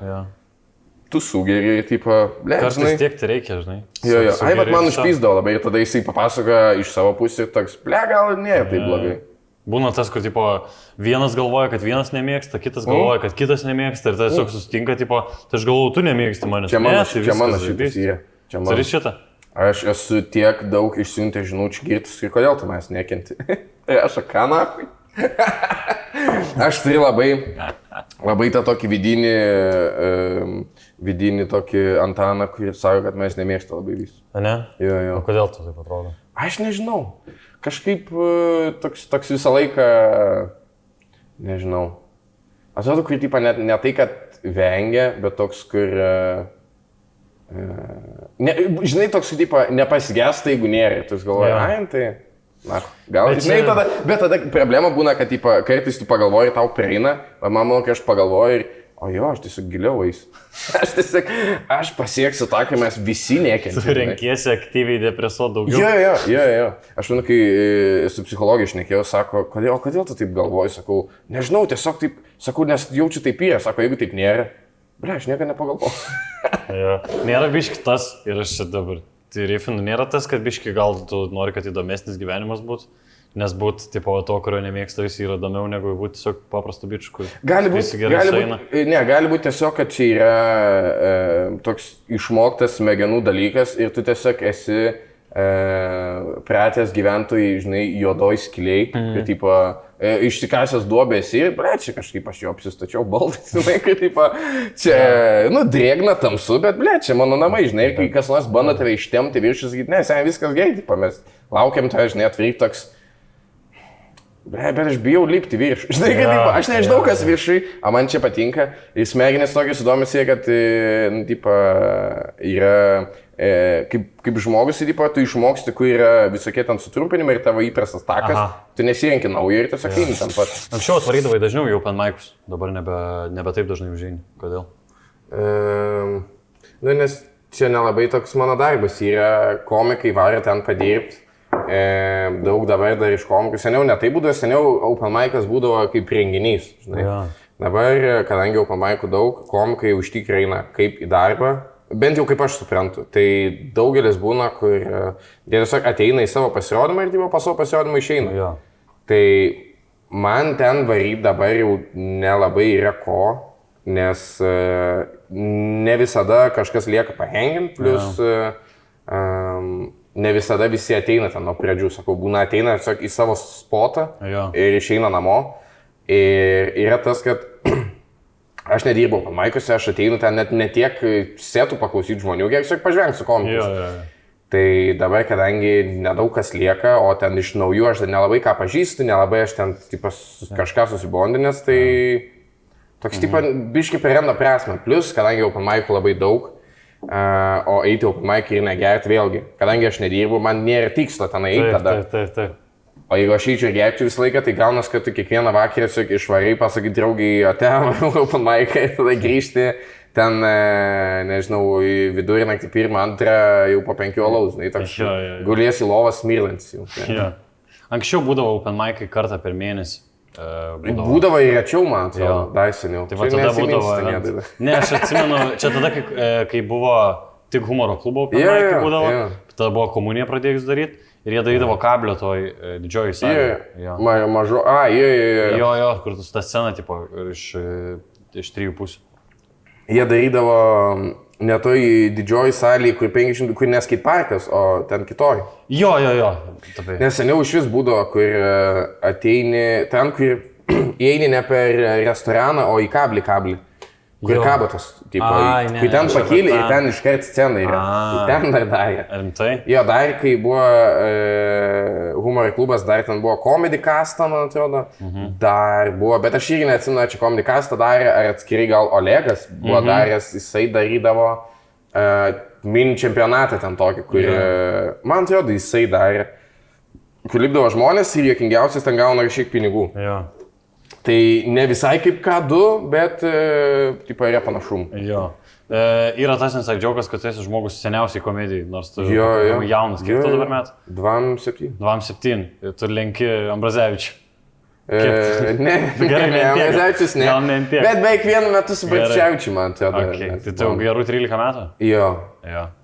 tu sugeri, tipo, kartais tiek tai reikia, žinai. Jo. Bet man užpysdavo labai ir tada jisai papasakoja iš savo pusės ir toks, gal nėra taip blogai. Būna tas, kur, tipo, vienas galvoja, kad vienas nemėgsta, kitas galvoja, kad kitas nemėgsta ir tiesiog susitinka, tipo, tai aš galvoju, tu nemėgsti manęs. Čia mano šitas yra. Turi šitą? Aš esu tiek daug išsiuntę žinučių girtis ir kodėl tu mes nekenti. Ir aš ką nakui. Aš turiu labai tą tokį vidinį tokį Antaną, kuris sako, kad mes nemėgsta labai visų. Ne? Jo. O kodėl tu taip atrodo? Aš nežinau. Kažkaip toks visą laiką, nežinau. Atrodo, kur tipo ne tai, kad vengia, bet toks, kur... žinai, toks, kaip nepasigesta, jeigu nėra. Tu galvoji, tai... Na, gal, bet žinai, tada problema būna, kad kartais tu pagalvoji, tau prieina, o mano, kai aš pagalvoju ir... aš tiesiog giliau eisiu. Aš pasieksiu tą, kai mes visi nekentėme. Tu renkiesi aktyviai depresuoti daugiau. Jo. Aš manau, kai su psichologija šnekėjau, sako, kodėl tu taip galvoji, sakau, nežinau, tiesiog taip, sakau, nes jaučiu taip yra, sako, jeigu taip nėra, aš nieko nepagalvoju. Nėra biški tas ir aš čia dabar. Tai Rifinu, nėra tas, kad biški gal tu nori, kad įdomesnis gyvenimas būtų, nes būti tipo to, kurio nemėgsta, visi yra įdomiau negu būti tiesiog paprastu bičiu, kur visi gerai sueina. Gali būti tiesiog, kad čia yra toks išmoktas smegenų dalykas ir tu tiesiog esi pratęs gyventojai, žinai, juodoj skiliai, kad tipo išsikasęs duobės ir, čia kažkaip aš jo apsistačiau baldais, žinai, kad čia, drėgna, tamsu, bet, čia mano namai, žinai, kai kas nors bando tave ištemti viršus, sakyti, ne, sen viskas gerai, mes laukiam tave, žinai, atvaryk toks, bet aš bijau lipti viršų, žinai, kad, aš nežinau, kas viršui, o man čia patinka, ir smegenys tokios įdomios yra, kad, yra, kaip žmogus, tu išmoksti, kur yra visokie ten sutrumpinimai ir tavo įprastas takas, tu nesirenki naujo ir tiesiog eini ten pat. Anksčiau atvarydavai dažniau jau open mic'us, dabar nebe taip dažnai užeini. Kodėl? Nes čia nelabai toks mano darbas, yra komikai varė ten padirbti, daug dabar dar iš komikų. Seniau ne tai būdavo, seniau open mic'as būdavo kaip renginys, žinai. Dabar, kadangi open mic'ų daug, komikai užtikrai eina kaip į darbą. Bent jau kaip aš suprantu, tai daugelis būna, kur jie tiesiog ateina į savo pasirodymą ir po savo pasirodymą išeina. Tai man ten varyti dabar jau nelabai yra ko, nes ne visada kažkas lieka pahengint, plus ne visada visi ateina ten nuo pradžių, sakau, būna ateina tiesiog į savo spotą ir išeina namo. Ir yra tas, kad aš nedirbau open mic'uose, aš ateinu ten net ne tiek setų paklausyti žmonių, kiek tiesiog pažvengsiu komikus. Tai dabar, kadangi nedaug kas lieka, o ten iš naujų aš nelabai ką pažįstu, nelabai aš ten kažką susibondinęs, tai toks biški perėmda prasme. Plus, kadangi open mic'ų labai daug, o eiti open mic'ą ir negerti vėlgi. Kadangi aš nedirbu, man nėra tikslo ten eiti tada. Taip. O jeigu aš eičiau ir gerčiau visą laiką, tai gaunas, kad tu kiekvieną vakarą išvarai, pasakai draugiai, te, open mic'ą, tada grįžti ten, nežinau, į vidurnaktį 1-2, jau po 5 alaus, toks guliesi į lovą smirlantis jau. Anksčiau būdavo open mic'ai kartą per mėnesį. Būdavo ir rečiau, man atrodo, dar seniau. Tai va tada būdavo. Ne, aš atsimenu, čia tada, kai buvo tik humoro klubo open mic'ai būdavo, tada buvo komunija pradėjus daryti. Ir jie darydavo kablio toj didžioji salė. Mažo, Jo, kur tu su ta scena, tipo, iš 3 pusių. Jie darydavo ne toj didžioji salė, kur ne skate parkas, o ten kitoj. Jo. Nes seniau iš vis būdavo, kur ateini, ten, kur įeini ne per restoraną, o į kablį. Kur kabotas, kai ten pakyli ir ten iškart scena yra. Ten dar darė. Rimtai? Jo, dar kai buvo humoro klubas, dar ten buvo Comedy Castą, man atrodo. Dar buvo, bet aš irgi neatsimenu, čia Comedy Castą darė, ar atskirai gal Olegas buvo daręs, jisai darydavo mini čempionatą ten tokį, kur, man atrodo, jisai darė, kur lipdavo žmonės ir juokingiausias ten gauna kažkiek pinigų. Tai ne visai kaip K2, bet yra panašumų. Yra tas inside joke'as, kad tu esi žmogus seniausiai komedijai, nors tu jaunas. Kiek tu dabar metų? 27. 27. Tu lenki Ambrazevičių. Ne, Ambrazevičius ne. Bet beveik vienu metu su Bartševičiu, man atrodo. Tai tu gerų 13 metų? Jo.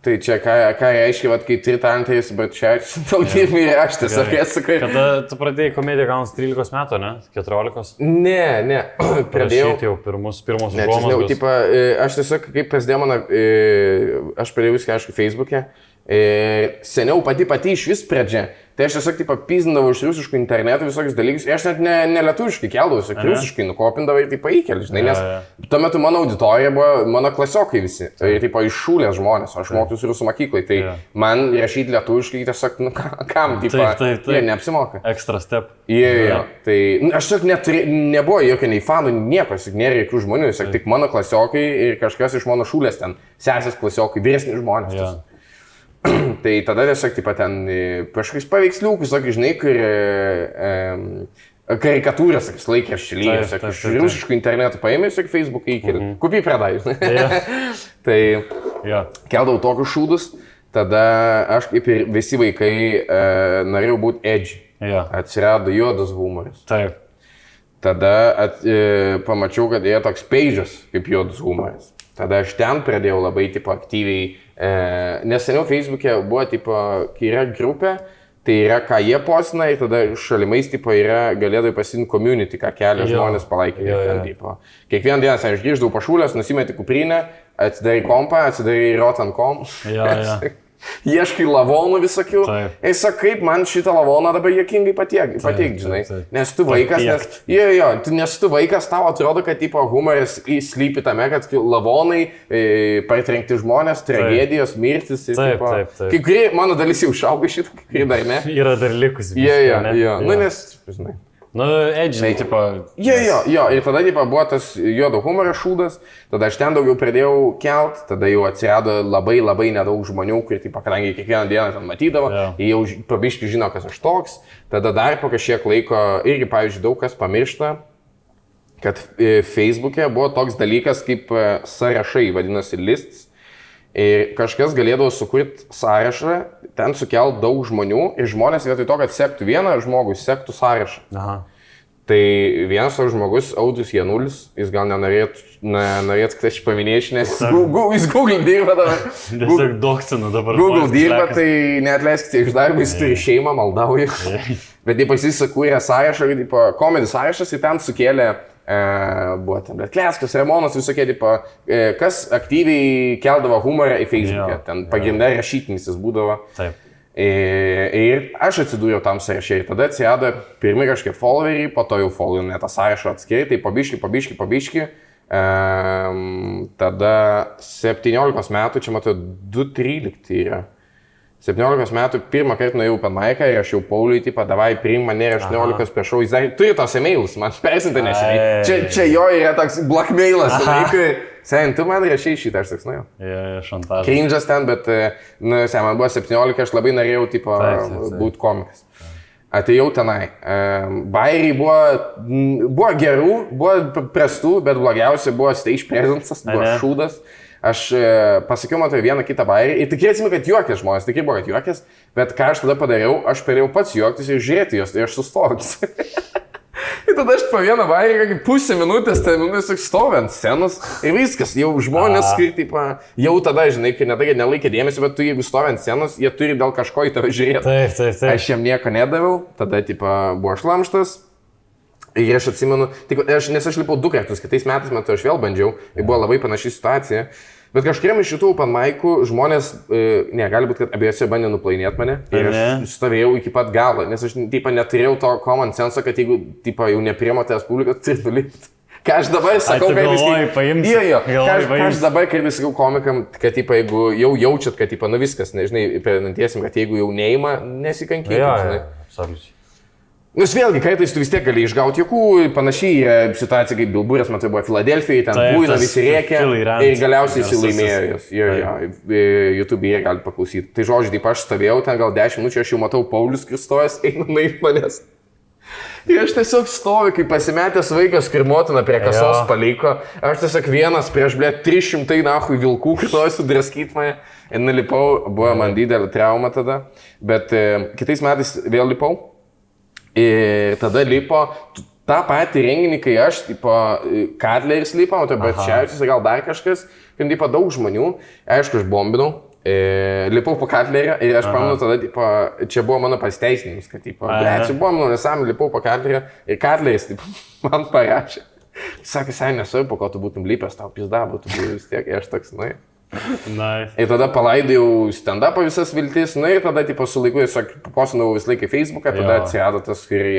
Tai čia ką reiškia, kai turi talentą su Bartševičiu, tau dirbi ir aš tiesiog esu. Kada tu pradėjai komediją gaunas 13 metų, ne? 14? Ne. Pradėjau. Jau pirmus užuomasgus. Aš tiesiog, kaip prasidėjo mano, aš pradėjau viską, aišku, Facebook'e Seniau pati iš vis pradžia. Tai aš tiesiog papizdindavau iš rusiškų internetų visokius dalykus. Aš net ne lietuviškai keldavau, tiesiog rusiškai nukopindavau ir įkeli, žinai, nes tuo metu mano auditorija buvo mano klasiokai visi. Ir iš šūlės žmonės, aš mokiausi rusų mokyklai. Tai man rašyti lietuviškai tiesiog, kam, jie neapsimoka. Extra step. Tai aš tiesiog nebuvo jokio nei fanų, nieko, nėra jokių žmonių, tiesiog tik mano klasiokai ir kažkas iš mano šūlės ten, sesės klasiokai, vyresni žmonės. Tai tada tiesiog ten kažkokius paveiksliukus, žinai, kur karikatūras, laikraščių lygės, iš rusiškų internetų paėmė, Facebook'ą įkėlė, kopijai pradai, žinai. Tai keldavau tokius šūdus, tada aš kaip ir visi vaikai norėjau būti edgy. Atsirado juodas humoras. Taip. Tada pamačiau, kad yra toks page'as kaip juodas humoras. Tada aš ten pradėjau labai aktyviai, nes seniau Facebook'e buvo, kai yra grupė, tai yra ką jie postina ir tada šalimais yra galėdavai pasiimti community, ką kelia žmonės palaikyti. Kiekvieną dieną aš grįždavau pašūlės, nusimeti kuprinę, atsidarai kompą, atsidarai rotan.com. Ieškai lavonų visokių. Ir sakai, kaip man šitą lavoną dabar juokingai pateikti, žinai. Nes tu vaikas, nes tu vaikas, tau atrodo, kad humoras slypi tame, kad lavonai, partrenkti žmonės, tragedijos, mirtis. Kai kurie, mano dalis jau išaugo šitą, kai kurie dar ne. Yra dar likusi. Nu, nes, žinai. Nu, edžinai, ir tada buvo tas juodo humoras šūdas, tada aš ten daugiau pradėjau kelt, tada jau atsirado labai nedaug žmonių, kurie, kadangi kiekvieną dieną ten matydavo, jie jau pabiškai žino, kas aš toks, tada dar po kažkiek laiko, irgi, pavyzdžiui, daug kas pamiršta, kad Facebook'e buvo toks dalykas kaip sąrašai, vadinasi lists, ir kažkas galėdavo sukurti sąrašą, ten sukelt daug žmonių ir žmonės vietoj to, kad sektų vieną žmogų, sektų sąrašą. Tai vienas toks žmogus, Audrius Janulis, jis gal nenorėtų, kad aš paminėčiau, nes jis Google dirba dabar. Tiesiog doksinu dabar. Google dirba, tai neatleiskite iš darbo, jis turi šeimą, maldauja. Bet jis sukūrė sąrašą, komedijų sąrašas ir ten sukėlė buvo ten, bet Kleskas, Remonas, visokie, kas aktyviai keldavo humorą į Facebook'e, ten pagrindė rašytinis jis būdavo. Taip. Ir aš atsidūriau tam sąrašė ir tada atsirado pirmi kažkiek followeriai, po to jau followeriai tą sąrašą atskiri, tai pabiški. Tada 17 metų, čia matau 2.13 yra. 17 metų pirmą kartą nuėjau Open Mic'ą ir aš jau Pauliui, davai, priim mane 18 priešau, jis dar turi tos e-mailus, man persinta neseniai. Čia jo yra toks blackmailas, sen, tu man rašai šitą, aš toks, šantažas. Cringe'as ten, bet, man buvo 17, aš labai norėjau, būti komikas. Atėjau tenai. Bairiai buvo gerų, buvo prestų, bet blogiausia buvo stage presence'as, buvo šūdas. Aš pasakiau, matau vieną kitą bairį ir tikrai atsimenu, kad juokės žmonės, tikrai buvo, kad juokės, bet ką aš tada padariau, aš pradėjau pats juoktis ir žiūrėti jos, tai aš sustovęs. Ir tada aš po vieną bairį, pusę minutės, tai stovi ant scenos ir viskas, jau žmonės, jau tada, žinai, kai nelaikė dėmesio, bet tu jeigu stovi ant scenos, jie turi dėl kažko į tave žiūrėti. Taip. Aš jam nieko nedaviau, tada buvo šlamštas. Ir aš atsimenu, nes aš lipau 2 kartus, kitais metais metu aš vėl bandžiau, ir buvo labai panaši situacija. Bet kažkuriam iš šitų Open Mic'ų žmonės, gali būti, kad abiejose bandė nuplainėti mane. Ir aš stovėjau iki pat galo, nes aš neturėjau to common sense, kad jeigu jau nepriemo tas publikas, turi nulipti. Ką aš dabar sakau, aš dabar kartais sakau komikam, kad jeigu jau jaučiat, kad viskas, nežinai, pridantiesim, kad jeigu jau neima, nesikankyti. Nus vėlgi, kartais tu vis tiek gali išgauti jokų, panašiai yra situacija, kaip Bilburės, matai, buvo Filadelfijoje, ten būna visi rėkia ir galiausiai jis laimėjo jos. YouTube jie gali paklausyti. Tai žodžiu, taip aš stovėjau ten gal 10 minučių, aš jau matau Paulius Kristojas, eina naip manęs. Ir aš tiesiog stoviu, kaip pasimetęs vaikas, kur motina prie kasos paliko. Aš tiesiog vienas prieš, 300 nahui vilkų, kitoj sudraskyti mane. Ir nulipau, buvo man didelė trauma tada, bet kitais metais vėl lipau. Ir tada lipo tą patį renginį, kai aš, Katleris lipo, o tai Bartševičius, gal dar kažkas, kai daug žmonių, aišku, aš bombinau, lipau po Katlerio ir aš pamenu tada, čia buvo mano pasiteisinimas, kad, čia buvo mano nesąmonė, lipau po Katlerio ir Katleris man parašė. Sakė, nesuoju, po ko tu būtum lipęs, tau pizda būtų vis tiek, aš toks, Nice. Ir tada palaidėjau stand-upą visas viltis, na ir tada, tipo, su laiku tiesiog postinau visą laiką į Facebooką, tada atsirado tas, kurį,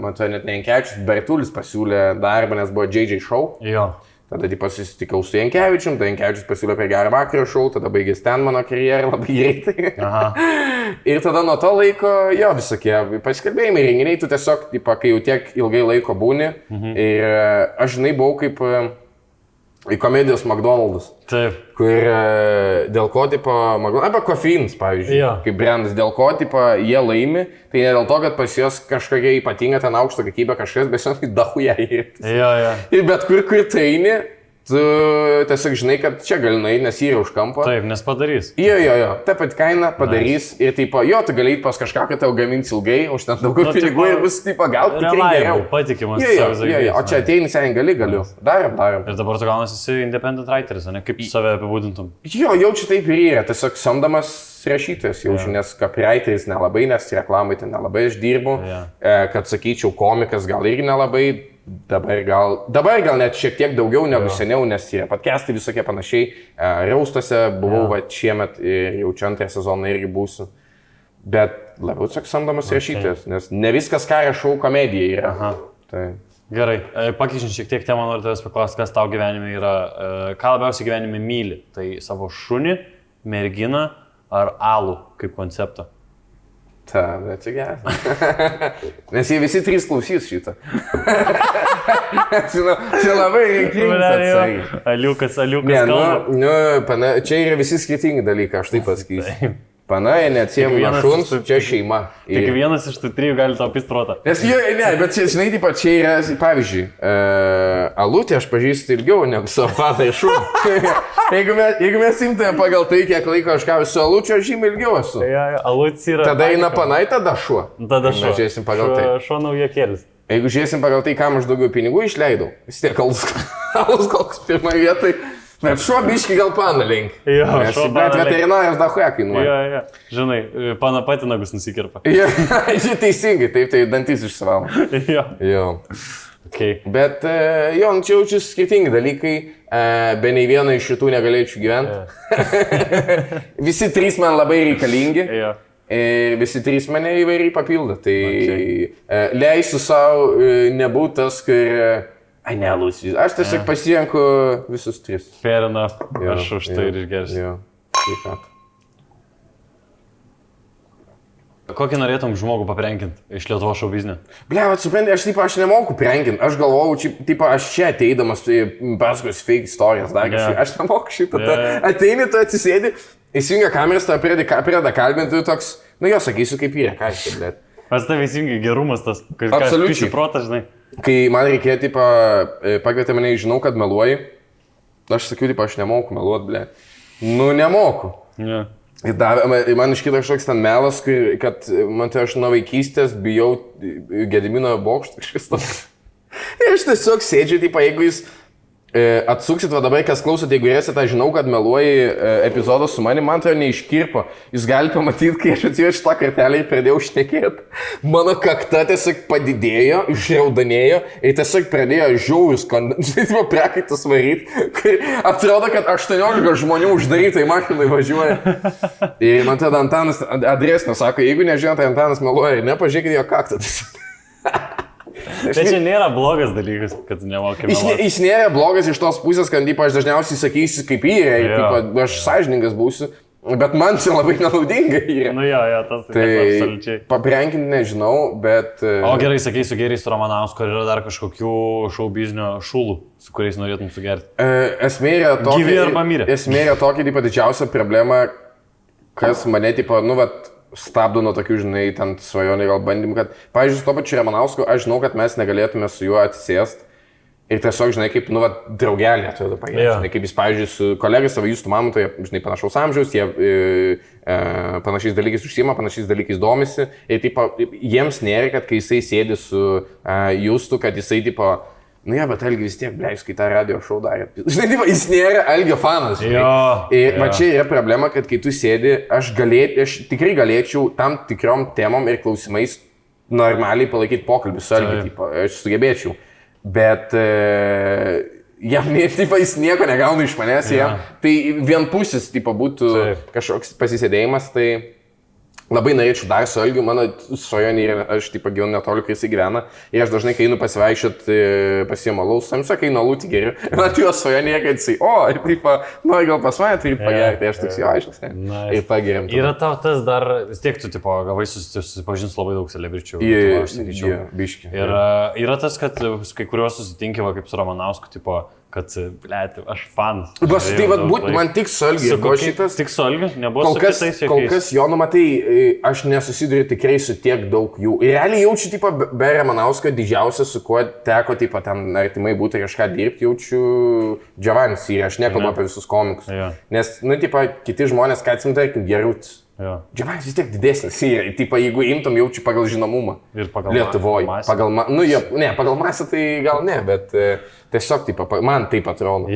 man to net ne Jankevičius, Bertulis pasiūlė darbą, nes buvo JJ Show. Jo. Tada, tipo, susitikau su Jankevičium, tada Jankevičius pasiūlė apie gerą vakarą šou, tada baigėsi ten mano karjerą labai greitai. Aha. Ir tada nuo to laiko, jo, visokie pasikalbėjimai, renginiai, tu tiesiog, tipo, kai jau tiek ilgai laiko būni, ir aš, žinai, buvau kaip į komedijos McDonald's. Taip. Kur dėl ko, tipo, arba kofeinas, pavyzdžiui, kaip brandas, dėl ko, tipo, jie laimi, tai ne dėl to, kad pas juos kažkokia ypatinga ten aukšto kokybė kažkas, bet žinai, dahuja ir. Jo. Ir bet kur tai eini, tu tiesiog žinai, kad čia gali nueiti, nes jį yra už kampo. Taip, nes padarys. Jo, ta pati kaina padarys ir taip, jo, tu gali pas kažką, kad tau gamins ilgai, už ten daugiau pinigų ir bus taip, gal tikrai geriau. Patikimas. Jo, o čia ateini, seniai galiu. Darom. Ir dabar tu gaunasi esi independent writeris, ne? Kaip save apibūdintum? Jo, jaučiu taip ir yra, tiesiog samdamas rašytojas jaučiu, nes copywriteris nelabai, nes reklamai tai nelabai aš dirbu, kad sakyčiau, komikas gal irgi nelabai. Dabar gal net šiek tiek daugiau negu seniau, nes yra podcastai visokie panašiai. Raustuose buvau šiemet ir jau čia antrą sezoną irgi būsiu. Bet labiau tiesiog samdomas rašytojas, nes ne viskas, ką rašau, komedija yra. Tai. Gerai, pakeičiant šiek tiek temą, noriu tavęs paklausti, kas tau gyvenime yra, ką labiausiai gyvenime myli. Tai savo šunį, merginą ar alų kaip konceptą? Ta, bet čia geras. Nes jie visi trys klausys šitą. Čia labai reikingas atsargiai. Aliukas ne, kalba. Čia yra visi skirtingi dalykai, aš taip pasakysiu. Pana, jie neatsiema šuns, čia šeima. Tik vienas iš tų trijų gali tau pistrotą. Nes ne, bet čia, žinai, taip pat čia yra, pavyzdžiui, alutį aš pažįstu ilgiau negu savo patą iš šunų. Jeigu mes imtume pagal tai, kiek laiko aš ką su alučiu, aš žymiai ilgiau esu. Alutis yra... Tada eina panai, tada šuo. Tada šuo. Mes žiūrėsim pagal tai. Šuo naujakėlis. Jeigu žiūrėsim pagal tai, kam aš daugiau pinigų išleidau, vis tiek alus koks pirmoje vietoje. Bet šuo biški gal pana link. Jo, nes, bet veterinaras dahuja kainuoja. Jo. Žinai, pana pati nagus nusikirpa. Jo, teisingai, taip, tai dantis išsivalo. Jo. Okay. Bet jo, čia jaučiu skirtingi dalykai, be nei vieno iš šitų negalėčiau gyventi. Visi trys man labai reikalingi. Ir visi trys mane įvairiai papildo. Tai leisiu savo nebūti tas, kur... Ai, ne, Lucis. Aš tiesiog pasirenku visus tris. Fair enough. Aš už tai ir išgersiu. Jo, taip pat. Kokį norėtum žmogų paprenkinti iš Lietuvos šou biznio? Ble, supranti, aš nemoku prenkinti. Aš galvojau, aš čia ateidamas, pasakosiu fake istorijas, dar kažkaip. Aš nemoku šitą. Ateini, tu atsisėdi, įsijungia kameras, tu pradeda kalbinti, toks, nu jo, sakysiu, kaip yra, ką aš čia, ble. Pas tai visingai gerumas tas, kai aš pišiu protą, žinai. Kai man reikėjo, pakvietė mane, žinau, kad meluoji, aš sakiau, aš nemoku meluoti, ble. Nu, nemoku. Ir man iškilo kažkoks ten melas, kad man tai aš nuo vaikystės bijau Gedimino bokštą kažkas to. Ir aš tiesiog sėdžiu, jeigu jūs atsuksit, va dabar, kas klausot, jeigu esate, aš žinau, kad meluoji epizodą su manim, man tai neiškirpo. Jūs galite pamatyti, kai aš atsivežiu tą kartelę ir pradėjau šnekėti. Mano kakta tiesiog padidėjo, išraudanėjo ir tiesiog pradėjo žiaurius prakaitus varyti, kai atrodo, kad 18 žmonių uždarytai mašinai važiuoja. Ir man tada Antanas adresino, sako, jeigu nežinote, Antanas meluoja ir nepažiūrėkite jo kaktą. Tai čia nėra blogas dalykas, kad nemokime. Jis nėra blogas iš tos pusės, kad aš dažniausiai sakysiu, kaip yra, aš sąžiningas būsiu, bet man čia labai nenaudinga yra. Nu jo, tas tai absoliučiai. Paprenkinti nežinau, bet... O gerai, sakai, su Geriais Romanausku, ar yra dar kažkokių šou biznio šulų, su kuriais norėtum sugerti? Esmė yra tokia... Gyvi arba mirė? Esmė yra tokia, didžiausia problema, kas mane, stabdo nuo tokių, žinai, ten svajonių gal bandymų, kad, pavyzdžiui, su to pačiu Ramanausku, aš žinau, kad mes negalėtume su juo atsisėsti ir tiesiog, žinai, kaip, draugelį atrodo paėti. Žinai, kaip jis, pavyzdžiui, su kolegai savo Justų Mamontoje, žinai, panašaus amžiaus, jie panašiais dalykais užsiima, panašiais dalykais domisi ir, jiems nėra, kad kai jisai sėdi su Justu, kad jisai, nu ja, bet Algi vis tiek, bleis, kai tą radio šou darė. Žinai, jis nėra Algio fanas. Ir va čia yra problema, kad kai tu sėdi, aš tikrai galėčiau tam tikrom temom ir klausimais normaliai palaikyti pokalbį su Algiu, aš sugebėčiau. Bet jam jis nieko negauna iš manęs, tai vienpusis būtų kažkoks pasisėdėjimas, tai labai norėčiau dar su Algiu, mano svajonė yra, aš gyvenu netoli, kai jisai gyvena, ir aš dažnai, kai einu pasivaikščioti pasiimu alaus, samsiu, kai einu alautį geriu, man jo svajonė yra, kad jisai, nori gal pas mane, tai ir pagerti, tai aš toks jo aiškus, ir pageriam. Yra tau tas dar, vis tiek tu, gavai susipažins labai daug celebričių, aš sakyčiau. Biški. Ir yra tas, kad kai kuriuos susitinki, kaip su Ramanausku, kad, blėti, aš fanas. Man tik su Algiu buvo šitas. Tik su Algiu? Nebuvo su kitais jokiais? Kol kas, jo, numatai, aš nesusiduriu tikrai su tiek daug jų. Ir realiai jaučiu, be Ramanausko didžiausia, su kuo teko, ten artimai būti kažką dirbti, jaučiu Giovannis ir aš nekalbu apie visus komikus. Nes, kiti žmonės, ką atsim, tarkim, Gerutis. Giovannis vis tiek didesnis yra, jeigu imtum, jaučiu pagal žinomumą. Ir pagal Lietuvoje. Pagal masę tai gal ne, bet tiesiog man taip atrodo.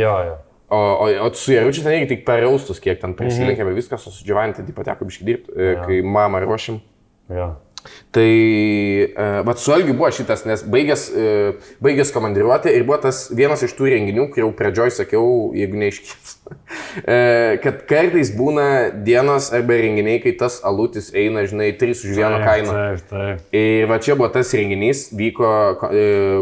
O su Jaručiu ten irgi tik paraustus, kiek ten prisilinkėme viskas, o su Giovanni tai teko biškai dirbti, kai mamą ruošim. Tai su Algiu buvo šitas, nes baigęs komandiruotę ir buvo tas vienas iš tų renginių, kur jau pradžioj sakiau, jeigu neiškės, kad kartais būna dienos arba renginiai, kai tas alutis eina, 3 už 1 kainą. Ir čia buvo tas renginys, vyko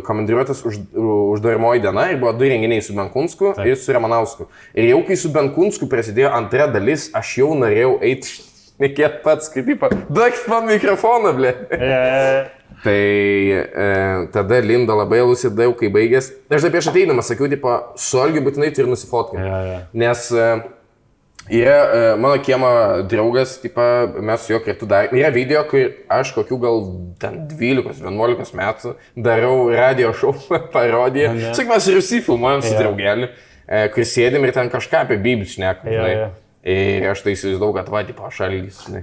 komandiruotės uždaromoji diena ir buvo 2 renginiai su Benkunsku ir su Ramanausku. Ir jau kai su Benkunsku prasidėjo antra dalis, aš jau norėjau eiti nekėt pats, duokit man mikrofoną, blė. Tai tada Linda labai alusi daug, kai baigės. Aš dar prieš ateidamas sakiau, su Algiu būtinai turi nusifotkinti. Nes yra mano kiemo draugas, mes su juo kartu darėme. Yra video, kur aš kokių gal 12-11 metų darau radio šou parodiją. Sakyk, mes Rusy filmuojam su draugeliu, kur sėdim ir ten kažką apie Bybis šnekam. Ir aš tai įsivaizdavau, kad aš Algis, žinai.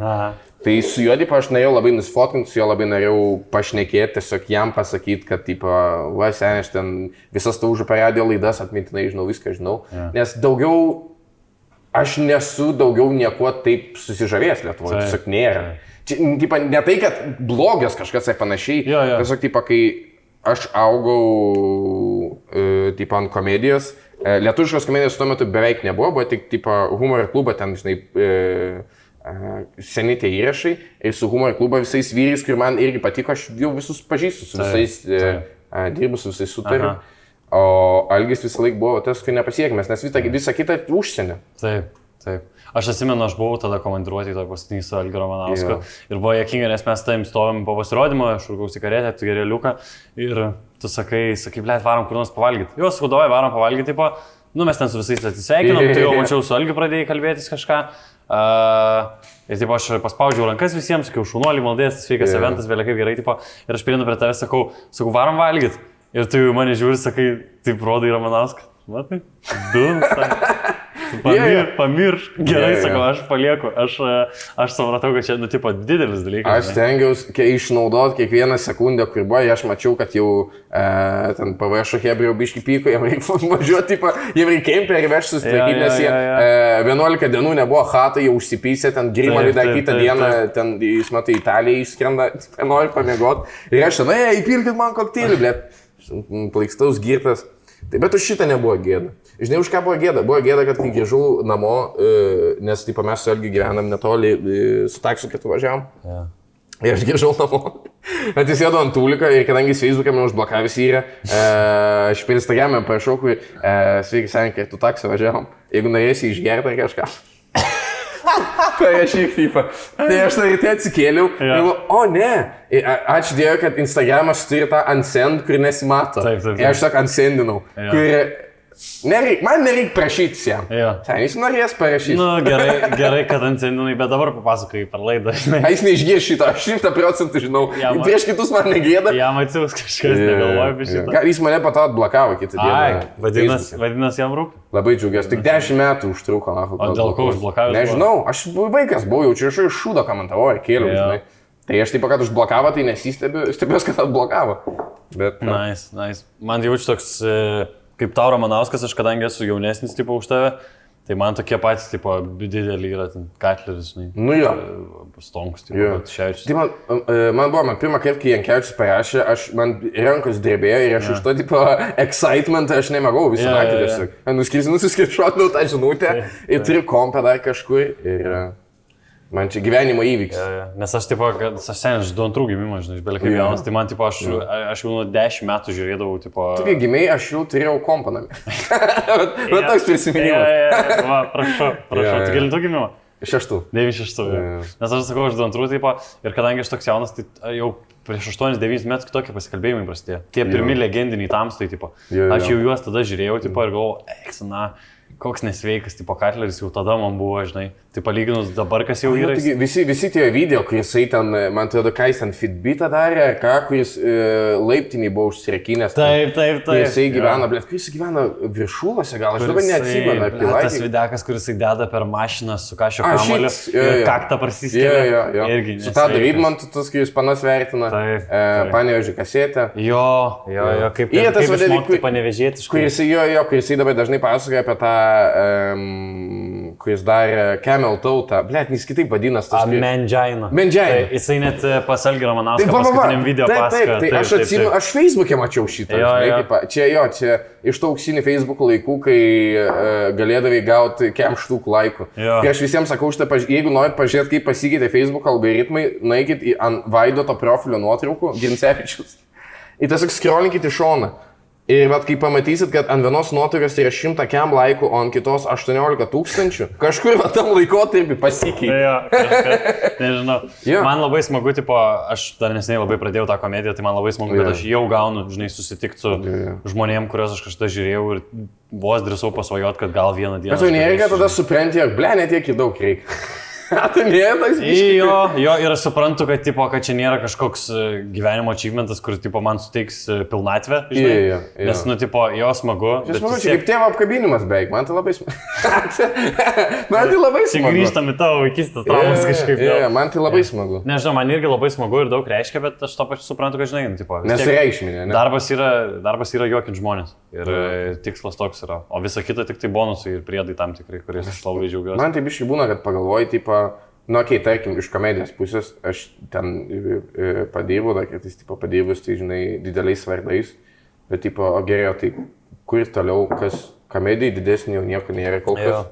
Tai su juo, aš norėjau labai nusifotkinti, su juo labai norėjau pašnekėti, tiesiog jam pasakyti, kad, seniai, aš ten visas taužų per radio laidas atmintinai žinau, viską žinau. Nes aš nesu daugiau niekuo taip susižavėjęs Lietuvoje, tiesiog nėra. Ne tai, kad blogas kažkas ar panašiai, tiesiog, kai aš augau, ant komedijos, lietuviškos komedijos tuo metu beveik nebuvo, buvo tik humoro klubo, ten, žinai, seni tie įrašai ir su humoro klubo visais vyrais, kur man irgi patiko, aš jau visus pažįstu, su visais dirbu, su visais sutariu. O Algis visą laiką buvo tas, kai nepasiekimės, nes visą kitą užsienį. Taip. Aš atsimenu, aš buvau tada komandiruoti į tokį paskutinį su Algiu Ramanausku ir buvo juokinga, nes mes taim stovim po pasirodymo, aš rūkau cigaretę, tu geri liuką ir tu sakai, blėt, varom kur nors pavalgyti. Jo, skudovai, varom pavalgyti, mes ten su visais atsisveikinom, tu jau mačiau su Algiu pradėjai kalbėtis kažką. Ir aš paspaudžiau rankas visiems, sakiau, šaunuolį, maldės, sveikas eventas, vėliau kaip gerai, ir aš prieinu prie tavęs, sakau, varom valgyti. Ir tu jau mane žiūri, sakai, taip rodai Ramanauską. Matai, pamiršk. Gerai, sakau, aš palieku. Aš supratau, kad čia, didelis dalykas. Aš stengiausi išnaudoti kiekvieną sekundę, kur buvo, aš mačiau, kad jau ten pavėšo Hebrijų biškį pyko, jam reikia važiuoti, jam reikia kemperį vežti susitvarkyti, nes jie 11 dienų nebuvo hatai, jau užsipysė, ten Grimalį dar kitą dieną, ten, jūs matai, Italija išskrenda, nori pamiegoti. Ir aš ten, įpilkit man kokteilį, blėt, plaikstaus girtas. Taip, bet už šitą nebuvo gėda. Žinai, už ką buvo gėda? Buvo gėda, kad kai grįžau namo, nes mes su Algiu gyvenam netoli, su taksiu kitu važiavam. Ir aš grįžau namo. Atsisėdau ant tūlika ir kadangi Facebook'e mane užblokavęs yra, aš per Instagram'e parašau, kur sveiki, seniai, kai tu taksiu važiavam. Jeigu norėsi išgerti ar kažką. Parašyk FIFA. Tai aš ryte atsikėliau ir o ne, ačiū Dievui, kad Instagramas turi tą unsend, kur nesimato. Ir aš tik unsendinau, kur man nereikia prašytis jam. Sen, jis norės parašyti. Gerai, kad unsendinai, bet dabar papasakai per laidą. Jis neišgės šitą, aš 100% žinau. Prieš kitus man negėda. Jam atsiūs kažkas, negalvoja apie šitą. Jis mane po to atblokavo kitą dieną. Vadinasi, jam rūpi? Labai džiaugiuosi, tik 10 metų užtruko. O dėl ko užblokavęs? Nežinau, aš vaikas buvau, jaučiu, aš iš šūdo komentavau ir kėliau, žinai. Tai aš taip, kad užblokavo, tai nesistebiuosi, kad atblokavo. Nice. Man jaučiu toks, kaip tau Ramanauskas, aš kadangi esu jaunesnis tipo už tave, Tai man tokie patys, tipo, didelį yra ten Katleris, žinai. Nu jo. Stonks, tipo, Šiaučius. Tai man buvo, pirmą kartą, kai Jankevičius parašė, man rankos drebėjo ir aš iš to, tipo, excitement, aš nemagau visą naktį tiesiog. Nusiskiršuotinu tą žinutę ir turiu kompę dar kažkur ir man čia gyvenimo įvykis. Nes aš, tipo, aš seniai, aš 2 gimimo, žinai, belia kaip jaunas, tai man, tipo, aš jau nuo 10 metų žiūrėdavau, tipo... Tu kai gimiai, aš jau turėjau kompą namie. Bet toks prisiminimas. Va, prašau. Tu kelintų gimimo? 6. 96. Nes aš sakau, aš 2 tipo, ir kadangi aš toks jaunas, tai jau prieš 8-9 metų kitokie pasikalbėjimai prasidėjo. Tie pirmi legendiniai tamstai, tipo. Aš jau juos tada žiūrėjau, tipo, ir galvojau, eksana. Koks nesveikas, tipo Katleris jau tada man buvo, žinai, tai palyginus dabar, kas jau yra. Visi tie video, kai jisai ten, man atrodo, kai jis ten Fitbitą darė, kuris laiptiniai buvo užsirekinęs. Taip. Jisai gyvena, blėt, kai jisai gyvena viršūlose, gal aš dabar neatsimenu, apie laiką. Tas videkas, kuris jisai deda per mašiną su kažkokio kamoliu ir kaktą prasiskelia. Irgi. Su Tadu Rydmantu, tas, kai jūs panas vertina, Panevėžio kasetę. Jo, kaip išmokti panevėžėti. Kur jisai dabar dažnai pasakoja apie tą kuris darė Camel tautą, blėt, jis kitaip vadinasi. Mendžiaina. Jisai net pas Algį Ramanauską paskutiniam video pasakoja. Tai aš atsimenu, aš Facebook'e mačiau šitą. Čia iš tų auksinių Facebook laikų, kai galėdavai gauti kem štukų laikų. Kai aš visiems sakau, jeigu norit pažiūrėti, kaip pasikeitė Facebook algoritmai, nueikit ant Vaidoto profilio nuotraukų, Gincevičius. Ir tiesiog scrollinkit į šoną. Ir vat, kai pamatysit, kad ant vienos nuotraukos yra 100 kem laikų, o ant kitos 18 000, kažkur va tam laikotarpį pasikeitė. Nežinau. Man labai smagu, tipo, aš dar neseniai labai pradėjau tą komediją, tai man labai smagu, kad aš jau gaunu, žinai, susitikti su žmonėm, kuriuos aš kažkada žiūrėjau ir vos drįsau pasvajot, kad gal vieną dieną. Bet tu nereikia tada supranti, jog, ble, netiek ir daug reikia. Tai nėra toks biškis. Jo, ir aš suprantu, kad, tipo, kad čia nėra kažkoks gyvenimo achievementas, kur, tipo, man suteiks pilnatvę, žinai. Nes, nu, tipo, jo smagu. Čia smagu, čia kaip tėvo apkabinimas beveik, man tai labai smagu. Man tai labai smagu. Čia grįžtam į tavo vaikystės traumas kažkaip. Man tai labai smagu. Nežinau, man irgi labai smagu ir daug reiškia, bet aš to pačiu suprantu, kad, žinai, tipo. Nesireikšminė, ne? Darbas yra juokinti žmonės. Ir tikslas toks yra. O visa kita tik tai bonusai ir priedai tam tikrai, kuriais aš labai džiaugiuosi. Man tai biškai būna, kad pagalvoji, tipo, nu, okei, tarkim, iš komedijos pusės aš ten padirbu, dar kartais, tipo, padirbus, tai, žinai, dideliais vardais, bet, tipo, o geriau, tai kur toliau, kas komedijai didesnį jau nieko nėra kol kas.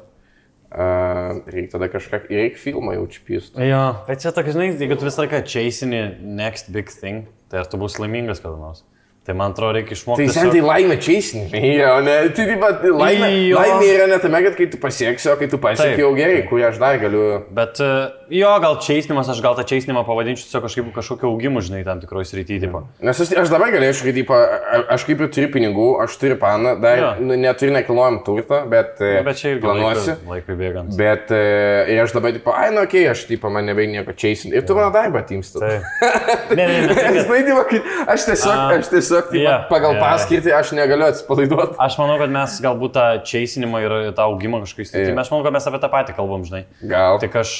Reikia tada kažką, reikia filmą jau čiapist. Jo, bet čia tokia, žinai, jeigu tu visą laiką chasini next big thing, tai ar tu bus laimingas kada nors? Tai man atrodo, reikia išmokti. Tai seniai laimė chasini, tai laimė yra ne tame, kad kai tu pasieksi, o kai tu pasieki jau gerai, kurį aš dar galiu. Bet jo, gal chaisinimas, aš gal tą chaisinimą pavadinčiau tiesiog kažkokio augimų, žinai, tam tikroje srityje. Nes aš dabar galėčiau, kad aš kaip ir turiu pinigų, aš turiu paną, dar neturiu nekilnojamą turtą, bet čia irgi planuosi. Laikui bėgant. Bet ir aš dabar, tipo, ai, nu okei, aš, tipo, man nebeig nieko chaisinti. Ir tu mano darbą atimsti. Aš tiesiog pagal paskirtį aš negaliu atsipalaiduoti. Aš manau, kad mes galbūt tą chaisinimą ir tą augimą kažkaip stiprinti. Aš manau, kad mes apie tą patį kalbam, žinai. Gal. Tik aš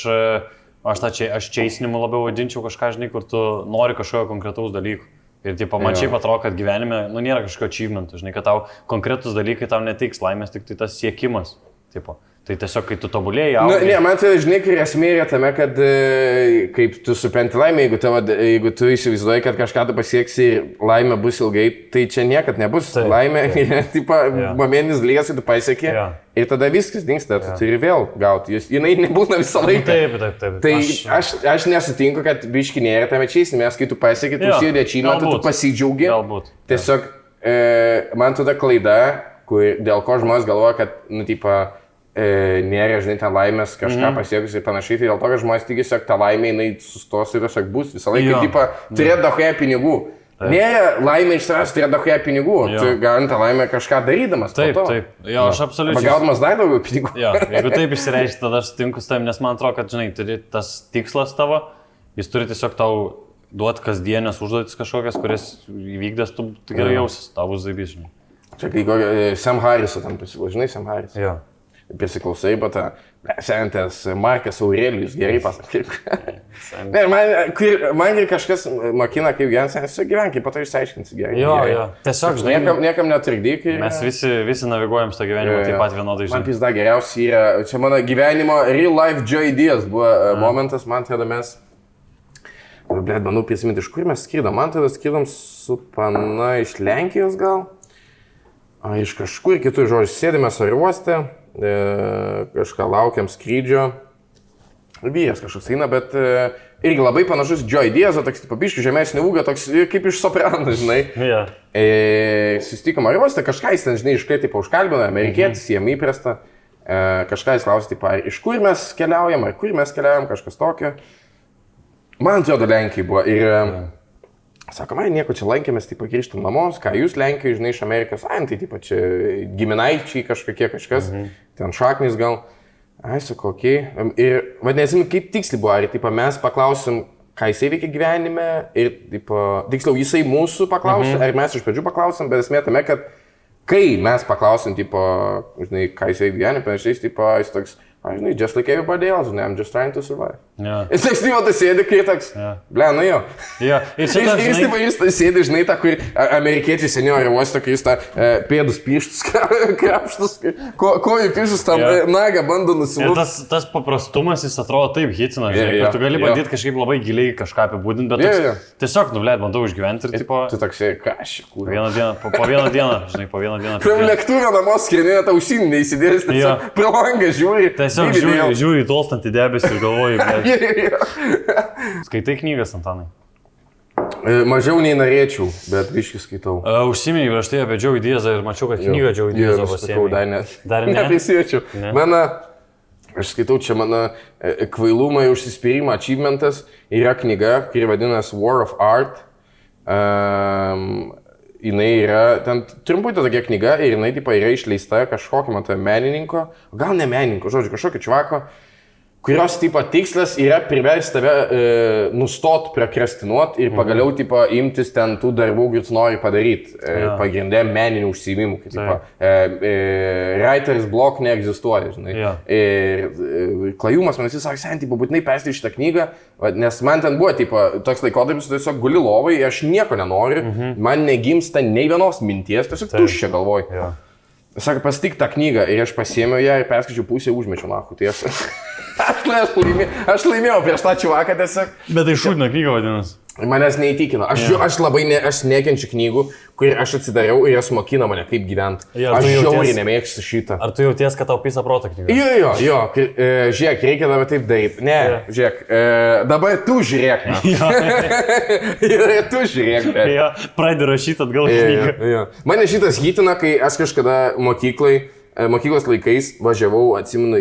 chaisinimu labiau vadinčiau kažką, žinai, kur tu nori kažkokio konkretaus dalyko. Ir tipo, man šiaip atrodo, kad gyvenime nėra kažkokio achievementų, žinai, kad tau konkretus dalykai tau neteiks laimės, tik tai tas siekimas. Tipo. Tai tiesiog, kai tu tobulėjai, augai. Ne, man tai, žinai, kai esmė yra tame, kad kaip tu supranti laimę, jeigu tu įsivaizduoji, kad kažką tu pasieksi ir laimė bus ilgai, tai čia niekad nebus. Laimė, tipo, momentinis dalykas, tu pasieki ir tada viskas dingsta, tu turi vėl gauti. Jinai nebūna visą laiką. Taip. Tai aš nesutinku, kad biški nėra tame čiais, nes kai tu pasieki, tu užsidedi achievement, tu pasidžiaugi. Tiesiog man tada klaida, dėl ko žmonės galvoja, kad, nu, tipo, nėra, žinai, ten laimės kažką pasiekus ir panašiai, tai dėl to, kad žmonės tikisi, jog ta laimė, jinai sustos ir tiesiog bus visą laiką, tipo, turėt daugėje pinigų. Nėra laimė iš savęs turėt daugėje pinigų, tu gauni tą laimę kažką darydamas. Taip, jo, aš absoliučiai. Pagaudamas dar daugiau pinigų. Jo, jeigu taip išsireišti, tada aš sutinku su tavim, nes man atrodo, kad, žinai, turi tas tikslas tavo, jis turi tiesiog tau duoti kasdienės užduotis kažkokias, kurias įvykdęs, tu gerai jausis, tau bus zaibys, žinai. Čia kai Sam Harris'o tam pasiūlo, žinai, Sam Harris. Jo. prisiklausai, bet sentas Markas Aurelijus gerai pasakė. Man ir kažkas mokina, kaip gyventi, gyvenk, po to išsiaiškinsi gerai. Jo. Tiesiog, žinai, niekam netrikdyk. Mes visi naviguojam šitą gyvenimą taip pat vienodai, žinai. Man pizda geriausiai yra, čia mano gyvenimo real life joy ideas buvo momentas, man tada mes, manau prisiminti, iš kur mes skridom. Man tada skridom su pana iš Lenkijos gal. Iš kažkur kitų žodžių sėdėmės aerouoste, kažką laukiam skrydžio. Vyras kažkoks eina, bet irgi labai panašus Joy Diaz, toks papiškių žemesnį ūgą, toks kaip iš Soprano, žinai. Yeah. Susitikom aerouoste, kažką jis ten, žinai, iškai taip užkalbino, amerikietis, jiem įprasta. Kažką jis klausė, taip, iš kur mes keliaujam, ar kur mes keliaujam, kažkas tokio. Man atrodo Lenkijai buvo ir... Sako, man nieko čia lankėmės, taip grįžtam namos, ką jūs Lenkijoje, žinai, iš Amerikos, tai taip čia giminaičiai kažkokie kažkas, ten šaknis gal. Sako, okei. Ir vadinasi, kaip tiksliai buvo, ar taip mes paklausim, ką jisai veikia gyvenime, ir taip, tiksliau jisai mūsų paklausė, ar mes iš pradžių paklausim, bet esmė tame, kad kai mes paklausim, taip, žinai, ką jisai gyvenime, panašiai, taip, jis toks, žinai, just like everybody else, žinai, I'm just trying to survive. Jis toks, tai tu sėdi, kai toks, ble, nu jo. Ir jis sėdi, žinai, tą, kur amerikiečiai seniau aerouoste, kai jis tą pėdus pirštus, krapštus, kojų pirštus tam nagą bando nusilūti. Ir tas paprastumas, jis atrodo taip hitina, žinai, kad tu gali bandyti kažkaip labai giliai kažką apibūdinti, bet tiesiog, nu, ble, bandau išgyventi ir tipo... Tu toks, ką aš čia kūrė. Po vieną dieną, žinai, po vieną dieną. Prie lėktuvę namos skrinėje tau ausinį neįsidėlis, tiesiog pro langą žiūri. Tiesiog žiūri tolstantį debesį ir galvoju, Skaitai knygas, Antanai? Mažiau nei norėčiau, bet biškį skaitau. Užsiminėjai prieš tai apie Joey Diazą ir mačiau, kad knygą Joey Diazą pasiėmė. Dar neprisiečiau. Aš skaitau, čia mano kvailumai užsispyrimo achievementas yra knyga, kuri vadinasi War of Art. Jinai yra, ten trumputė tokia knyga ir jinai taip yra išleista kažkokio, man tai menininko, gal ne menininko, žodžiu, kažkokio čvako, kurios tipo tikslas yra priversti tave nustot prokrastinuot ir pagaliau tipo imtis ten tų darbų, kuriuos nori padaryti. Pagrindė meninių užsiėmimų. Writer's block neegzistuoja, žinai. Ir klajumas man visi sakė, sen, tipo, būtinai perskaityk šitą knygą, nes man ten buvo tipo, toks laikotarpis, tiesiog guli lovai, aš nieko nenoriu, man negimsta nei vienos minties, tiesiog tuščia galvoj. Sako, pasitik tą knygą ir aš pasiėmiau ją ir perskaičiau pusę, užmečiau nahu. Tai aš laimėjau prieš tą čiuvaką tiesiog. Bet tai šūdina knyga vadinasi. Manęs neįtikino. Aš nekenčiu knygų, kur aš atsidariau ir jas mokina mane, kaip gyventi. Aš žiauriai nemėgstu šitą. Ar tu jauties, kad tau pisa proto knyga? Jo. Žiūrėk, reikia dabar taip daryti. Ne, žiūrėk. Dabar tu žiūrėk. Tu žiūrėk. Pradedi rašyti atgal knygą. Mane šitas hitina, kai aš kažkada mokyklos laikais važiavau, atsimenu,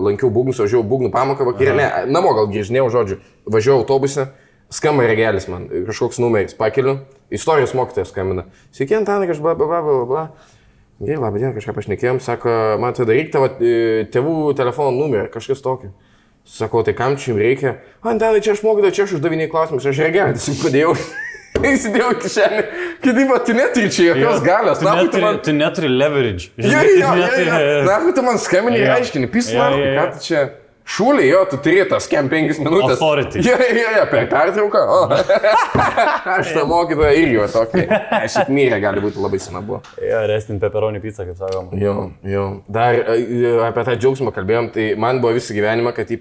lankiau būgnus, važiavau būgnų pamoką vakarė, namo gal grįžinėjau, žodžiu, važiavau autobuse, skamba regelis man, kažkoks numeris, pakeliu, istorijos mokytojas skambina. Sveiki, Antanai, kažkas bla. Gerai, labą dieną, kažką pašnekėjom, sako, man tada reikia tavo tėvų telefono numerį, kažkas tokio. Sakau, tai kam čia jums reikia? Antanai, čia aš mokytojas, čia aš uždavinėjau klausimus, aš regelį tiesiog padėjau. Įsidėjau kišenį, kitaip, tu neturi čia jokios galios. Tu neturi leverage. Nahu, tu man skambini ir aiškini, pismarku, ką tu čia šūliai, tu turi tas 5 minutės. Authority. Per pertrauką. Aš tą mokytoją irgi va tokį. Aš atmyrė, gali būti labai sena buvo. Restin pepperoni pizza, kaip sakom. Jo. Dar apie tą džiaugsmą kalbėjom, tai man buvo visą gyvenimą, kad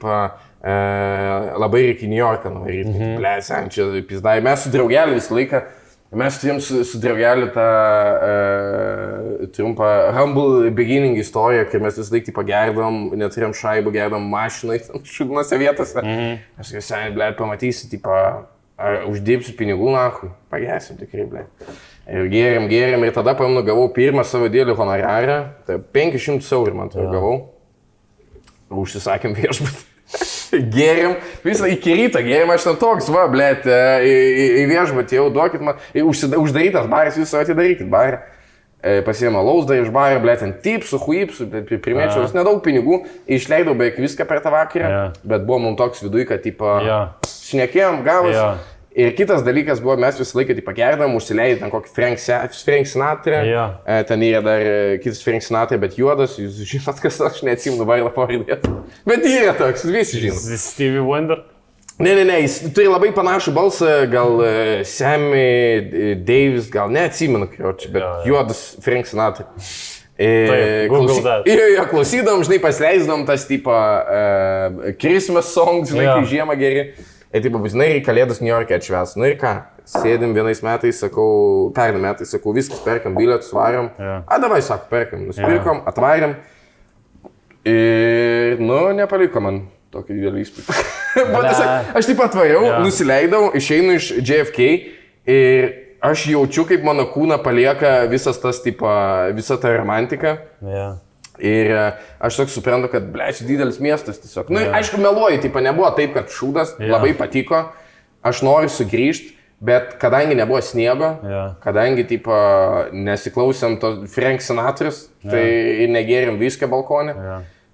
labai reikia New Yorką nuvaryti. Blėsiam, čia pizdai. Mes su draugeliu visą laiką, mes turėjom su draugeliu tą trumpą Humble Beginning istoriją, kai mes visą laiką gerdom, neturėjom šaibų, gerdom mašinai, šūdinose vietose. Aš kai seniai, blė, pamatysi, uždirbsiu pinigų, nahui, pagersim tikrai, blė. Ir gėrėm ir tada, paimnu, gavau pirmą savo dėlį honorarą, tai 500 eurų man tai gavau. Užsisakėm viešbutį. Gėrim, visą iki ryto gėrim, aš ten toks, va, blėt, į viešbutį jau duokit man, uždarytas baras, jūs atidarykit barą. Pasiėmė lausdą iš barą, blėt, ten tipsų, huipsų, primėčiau vis nedaug pinigų, išleidau beveik viską per tą vakarą, bet buvo mums toks viduj, kad, šnekėjom, gavus. Ir kitas dalykas buvo, mes visą laiką taip pagerdam, užsileidai ten kokį Frank Sinatra. Jo. Ten yra dar kitas Frank Sinatra, bet juodas, jūs žinot, kas aš neatsimenu vardą pavardės. Bet yra toks, visi žinot. Stevie Wonder. Ne, jis turi labai panašų balsą, gal Sammy Davis, gal neatsimenu, bet juodas Frank Sinatra. Klausydom, žinai, pasileisdom tas tipo Christmas songs, žinai, kai žiemą geri. Ir taip, būtinai ir Kalėdas New York'e atšves. Nu ir ką, sėdim vienais metais, sakau, pernai metais, sakau, viskas, perkam bilietus, varom. Davai, sako, perkam, nusipirkom, atvarėm. Ir, nepaliko man tokį didelį įspūdį. Aš taip atvariau, nusileidau, išeinu iš JFK ir aš jaučiu, kaip mano kūną palieka visas tas, tipo, visa ta romantika. Ir aš toks suprantu, kad, blėč, didelis miestas tiesiog. Aišku, meluoju, tipo, nebuvo taip, kad šūdas, labai patiko, aš noriu sugrįžti, bet kadangi nebuvo sniego, kadangi, tipo, nesiklausėm to Frank Sinatras, tai ir negėrim viską balkonę,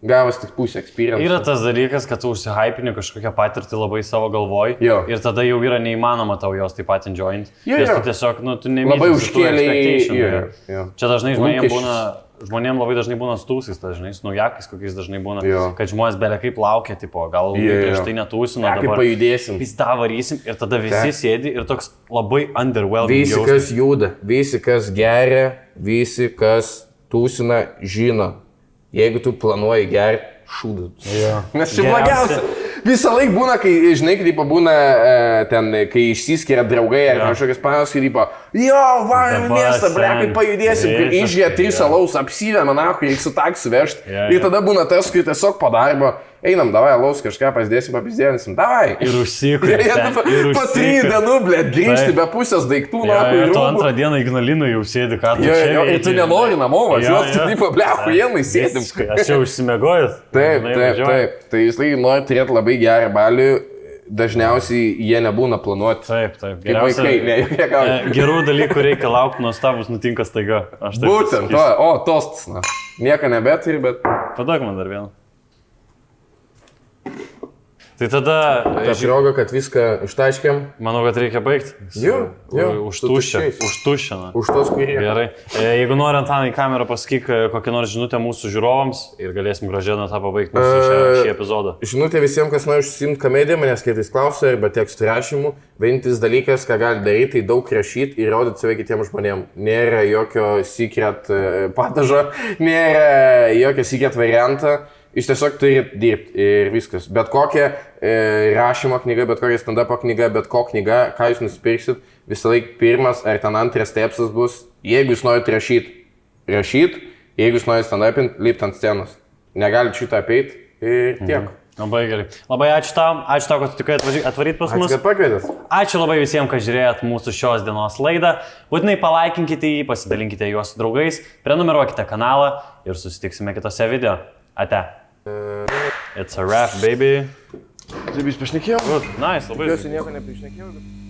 gavas tik pusę experience. Yra tas dalykas, kad tu užsihypini kažkokią patirtį labai savo galvoj ir tada jau yra neįmanoma tau jos taip pat enjoyint. Nes tu tiesiog, tu nemyli. Labai užkėlė. Čia dažnai žmonėms labai dažnai būna stūsis, dažnai su naujakais kokiais dažnai būna, kad žmonės belia kaip laukia, tipo, gal prieš tai netūsino, dabar pajudėsim. Vis tą varysim ir tada visi sėdi ir toks labai underwhelming. Visi, kas juda, visi, kas geria, visi, kas tūsina, žino. Jeigu tu planuoji gerti, šūdas. Nes čia blogiausia. Visą laiką būna, kai, žinai, kaip būna ten, kai išsiskiria draugai ar kažkokias panos, kai tipo, varom į miestą, kaip pajudėsim, kai išgėja 3 alaus, apsivėma, reikia su taksiu vežti. Ir tada būna tas, kai tiesiog po darbo, einam, davai alaus, kažką pasidėsim, papizdėsim, davai. Ir užsikuri. Po 3 dienų, blėt, grįžti be pusės daiktų, ir tu antrą dieną Ignalinui jau sėdi, ką tu čia. Ir tu nenori namo važiuoti, tipo, blėt, huienai sėdim. Aš jau užsimegojęs. Taip. Tai jis nori turėti labai gerą balių, dažniausiai jie nebūna planuoti. Taip. Gerų dalykų reikia laukti, nuostabus nutinka staiga. Būtent, tostas. Nieko nebeturi, bet... Paduok man dar vieną. Tai tada... Atrodo, kad viską ištaškėm. Manau, kad reikia baigti. Užtuščią. Už tos, kurie. Gerai. Jeigu nori, Antanai, į kamerą pasakyk kokią nors žinutę mūsų žiūrovams ir galėsim gražiai nuo tą pabaigti mūsų šį epizodą. Žinutė visiems, kas nori užsiimti komediją, manęs kartais klausia, arba tekstų rašymų. Vienintelis dalykas, ką gali daryti, tai daug rašyti ir rodyti save kitiems žmonėms. Nėra jokio secret padažo, nėra jokio secret variantą. Jūs tiesiog turite dirbti ir viskas. Bet kokia rašymo knyga, bet kokia stand-up knyga, bet kokia knyga, ką jūs nusipirksit, visą laiką pirmas ar ten antras stepsas bus, jeigu jūs norite rašyti, jeigu jūs norite stand-upinti, lipti ant scenos. Negalite šitą apeiti ir tiek. Labai gerai. Labai ačiū tau, kad sutikai atvaryti pas mus. Ačiū, kad pakvietėt. Ačiū labai visiems, kad žiūrėjot mūsų šios dienos laidą. Būtinai palaikinkite jį, pasidalinkite juos su draugais, prenumeruokite kanalą ir susitiksime kitose video. Ate. It's a wrap, baby. Taip, jūs pašnekėjau? Nice, labai. Tikiuosi nieko neprišnekėjau, bet...